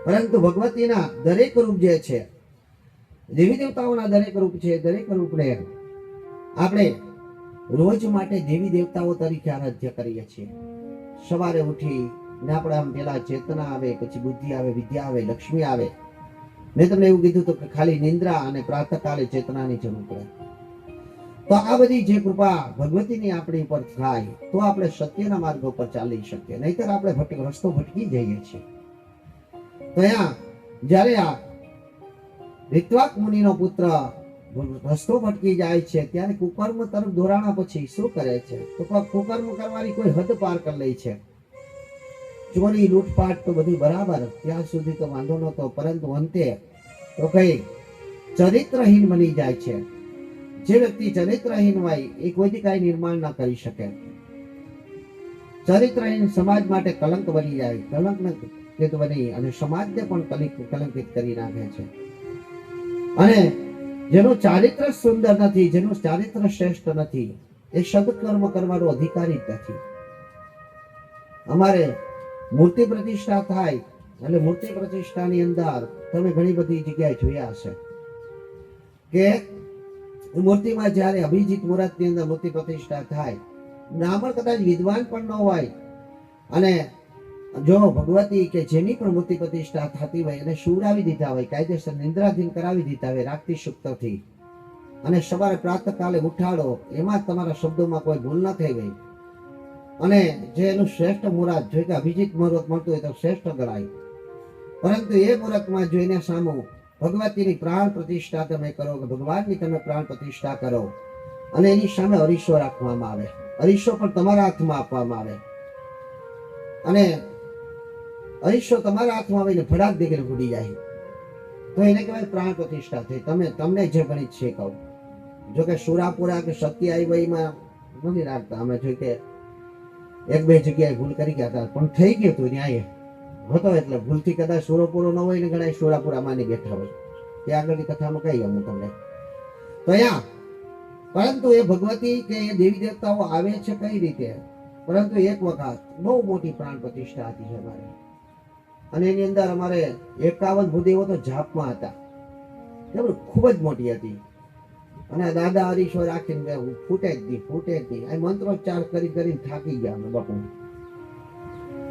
પરંતુ ભગવતીના દરેક રૂપ જે છે, દેવી દેવતાઓના દરેક રૂપ છે, દરેક રૂપને આપણે રોજ માટે દેવી દેવતાઓ તરીકે આરાધ્ય કરીએ છીએ. સવારે ઉઠી ને આપણે આમ પેલા ચેતના આવે, પછી બુદ્ધિ આવે, વિદ્યા આવે, લક્ષ્મી આવે. મેં તમને એવું કીધું હતું કે ખાલી નિંદ્રા અને પ્રાતઃકાલે ચેતનાની જરૂર પડે. તો આ બધી જે કૃપા ભગવતીની આપણી ઉપર થાય તો આપણે સત્યના માર્ગ ઉપર ચાલી શકીએ, નહીતર આપણે રસ્તો ભટકી જઈએ છીએ. તો અહીંયા જ્યારે આ રિત્વાક મુનિનો પુત્ર રસ્તો ભટકી જાય છે ત્યારે કુકર્મ તરફ દોરાણા પછી શું કરે છે? તો કુકર્મ કરવાની કોઈ હદ પાર કરી લે છે. ચોરી લૂંટફાટ તો બધું બરાબર, ત્યાં સુધી તો વાંધો નહોતો, પરંતુ અંતે તો કઈ ચરિત્રહીન બની જાય છે. જે વ્યક્તિ ચરિત્રહીન હોય એ કોઈથી કાંઈ નિર્માણ ના કરી શકે. ચરિત્રહીન સમાજ માટે કલંક બની જાય, કલંક બની અને સમાજને પણ કલંકિત કરી નાખે છે. અને જેનું ચારિત્ર સુંદર નથી, જેનું ચારિત્ર શ્રેષ્ઠ નથી, એ સદકર્મ કરવાનો અધિકારી જ નથી. અમારે મૂર્તિ પ્રતિષ્ઠા થાય એટલે મૂર્તિ પ્રતિષ્ઠાની અંદર તમે ઘણી બધી જગ્યાએ જોયા હશે કે મૂર્તિમાં જ્યારે અભિજીત મુહૂર્તની અંદર મૂર્તિ પ્રતિષ્ઠા થાય, બ્રાહ્મણ કદાચ વિદ્વાન પણ ન હોય, અને જો ભગવતી કે જેની પણ મૂર્તિ પ્રતિષ્ઠા થતી હોય એને સુવડાવી દીધા હોય, કાયદેસર નિંદ્રાધીન કરાવી દીધા હોય રાગથી શુક્તથી, અને સવારે પ્રાતઃકાલે ઉઠાડો, એમાં તમારા શબ્દોમાં કોઈ ભૂલ ન થઈ ગઈ, અને જે એનું શ્રેષ્ઠ મુહૂર્ત જોઈ કે અભિજીત મુહૂર્ત મળતું હોય તો શ્રેષ્ઠ ગણાય. પરંતુ એ મુહૂર્તમાં જોઈને સામું ભગવતીની પ્રાણ પ્રતિષ્ઠા તમે કરો, કે ભગવાનની તમે પ્રાણ પ્રતિષ્ઠા કરો, અને એની સામે અરીસો રાખવામાં આવે, અરીસો પણ તમારા હાથમાં આપવામાં આવે, અને અરીસો તમારા હાથમાં આવીને ફડાક દેખીને ફૂટી જાય, તો એને કહેવાય પ્રાણ પ્રતિષ્ઠા થઈ. તમને જે ગણિત છે કહું, જો કે સુરાપુરા કે સત્ય આવી એમાં નથી રાખતા. અમે જોઈ કે એક બે જગ્યાએ ભૂલ કરી ગયા હતા, પણ થઈ ગયું હતું ન્યાય હતો, એટલે ભૂલથી કદાચ સુરપુરો ન હોય ને ઘણા સુરાપુરા માની બેઠા હોય. તે આગળની કથામાં કહી ગયું તમને. તો અહીંયા પરંતુ એ ભગવતી કે એ દેવી દેવતાઓ આવે છે કઈ રીતે? પરંતુ એક વખત બહુ મોટી પ્રાણ પ્રતિષ્ઠા હતી છે અમારે, અને એની અંદર અમારે 51 ભૂદેવો તો જાપમાં હતા, ખૂબ જ મોટી હતી. અને દાદા હરીશો રાખીને ફૂટે જ નહીં. આ મંત્રોચ્ચાર કરીને થાકી ગયા અમે બાપુ.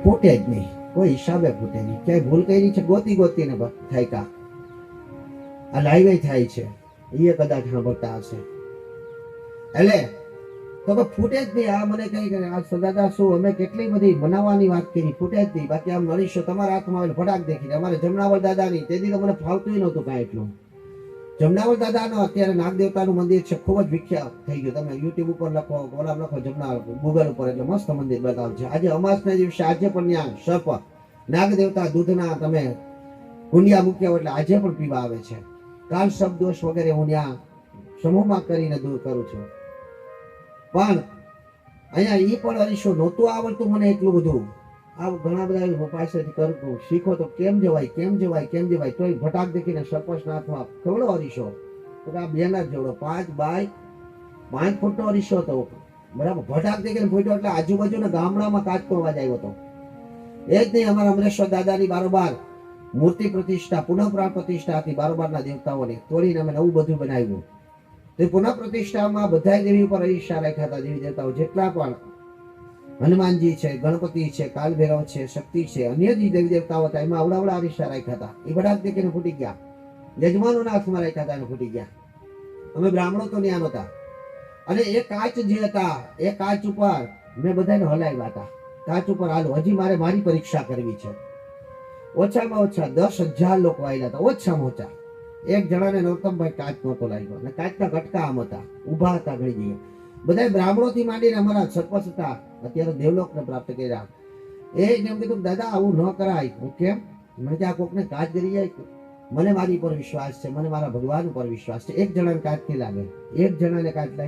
ફૂટે જ નહીં, કોઈ હિસાબે ફૂટે નહીં. ક્યાંય ભૂલ કરી છે ગોતીને થાય કા આ લાઈવ થાય છે, એ કદાચ સાંભળતા હશે. એટલે તો ફૂટે જ નહીં. આ મને કઈ આ દાદા શું અમે કેટલી બધી બનાવવાની વાત કરી, ફૂટે જ નહીં. બાકી આમ નરીશો તમારા હાથમાં આવેલ ફટાક દેખીને. અમારે જમનાવર દાદાની તેથી તો મને ફાવતું નહોતું કાંઈ એટલું. જમનાવર દાદાનો અત્યારે નાગદેવતાનું મંદિર છે, ખૂબ જ વિખ્યાત થઈ ગયું. તમે યુટ્યુબ ઉપર લખો, કોલામ લખો જમનાવર ગૂગલ ઉપર, એટલે મસ્ત મંદિર બતાવે છે. આજે અમાસના દિવસે આજે પણ ત્યાં સર્પ નાગદેવતા દૂધના તમે કુંડિયા મૂક્યા એટલે આજે પણ પીવા આવે છે. કાલ શબ્દ દોષ વગેરે હું ત્યાં સમૂહમાં કરીને દૂર કરું છું. પણ અહીંયા ઈ પણ અરીસો નહોતું આવડતું મને એટલું બધું. આ ઘણા બધા પાસેથી કરતું શીખો તો કેમ જવાય તોય ફટાક દેખીને સરપંચ નાથમાં કેવડો અરીસો, તો આ બેનર જેવડો 5 બાય 5 ફૂટનો અરીસો હતો, બરાબર. ફટાક દેખીને ફૂટ્યો એટલે આજુબાજુના ગામડામાં કાચનો અવાજ આવ્યો હતો. એ જ નહીં, અમારા અમરેશ્વર દાદાની બારોબાર મૂર્તિ પ્રતિષ્ઠા, પુનઃ પ્રાણ પ્રતિષ્ઠા હતી બારોબારના દેવતાઓની, તોડીને અમે નવું બધું બનાવ્યું. તે પુનઃ પ્રતિષ્ઠામાં બધા દેવી ઉપર અરીસા રાખ્યા હતા. દેવી દેવતાઓ જેટલા પણ હનુમાનજી છે, ગણપતિ છે, કાલભૈરવ છે, શક્તિ છે, અન્ય જે દેવી દેવતાઓ હતા એમાં અવડાવડા અરીસા રાખ્યા હતા. એ બધા દેખીને ફૂટી ગયા. યજમાનોના હાથમાં રાખ્યા હતા અને ફૂટી ગયા. અમે બ્રાહ્મણો તો ત્યાં નહોતા. અને એ કાચ જે હતા એ કાચ ઉપર મેં બધાને હલાવ્યા હતા. કાચ ઉપર હાલો, હજી મારી પરીક્ષા કરવી છે. ઓછામાં ઓછા 10,000 લોકો આવેલા હતા, ઓછામાં ઓછા. એક જણાને નરોત્તમભાઈ કાચ નહોતો લાગ્યો, અને કાચના કટકા આમ હતા, ઊભા હતા ઘણી જઈએ. બધા બ્રાહ્મણોથી માંડીને અમારા સરપંચ હતા, અત્યારે દેવલોકને પ્રાપ્ત કર્યા. એ એમ કીધું દાદા આવું ન કરાય. હું કેમ? મને ત્યાં કોકને કાચ કરી જાય. મને મારી પર વિશ્વાસ છે, મને મારા ભગવાન ઉપર વિશ્વાસ છે. એક જણાને કાચ થી લાગે, એક જણાને કાચ લાગે.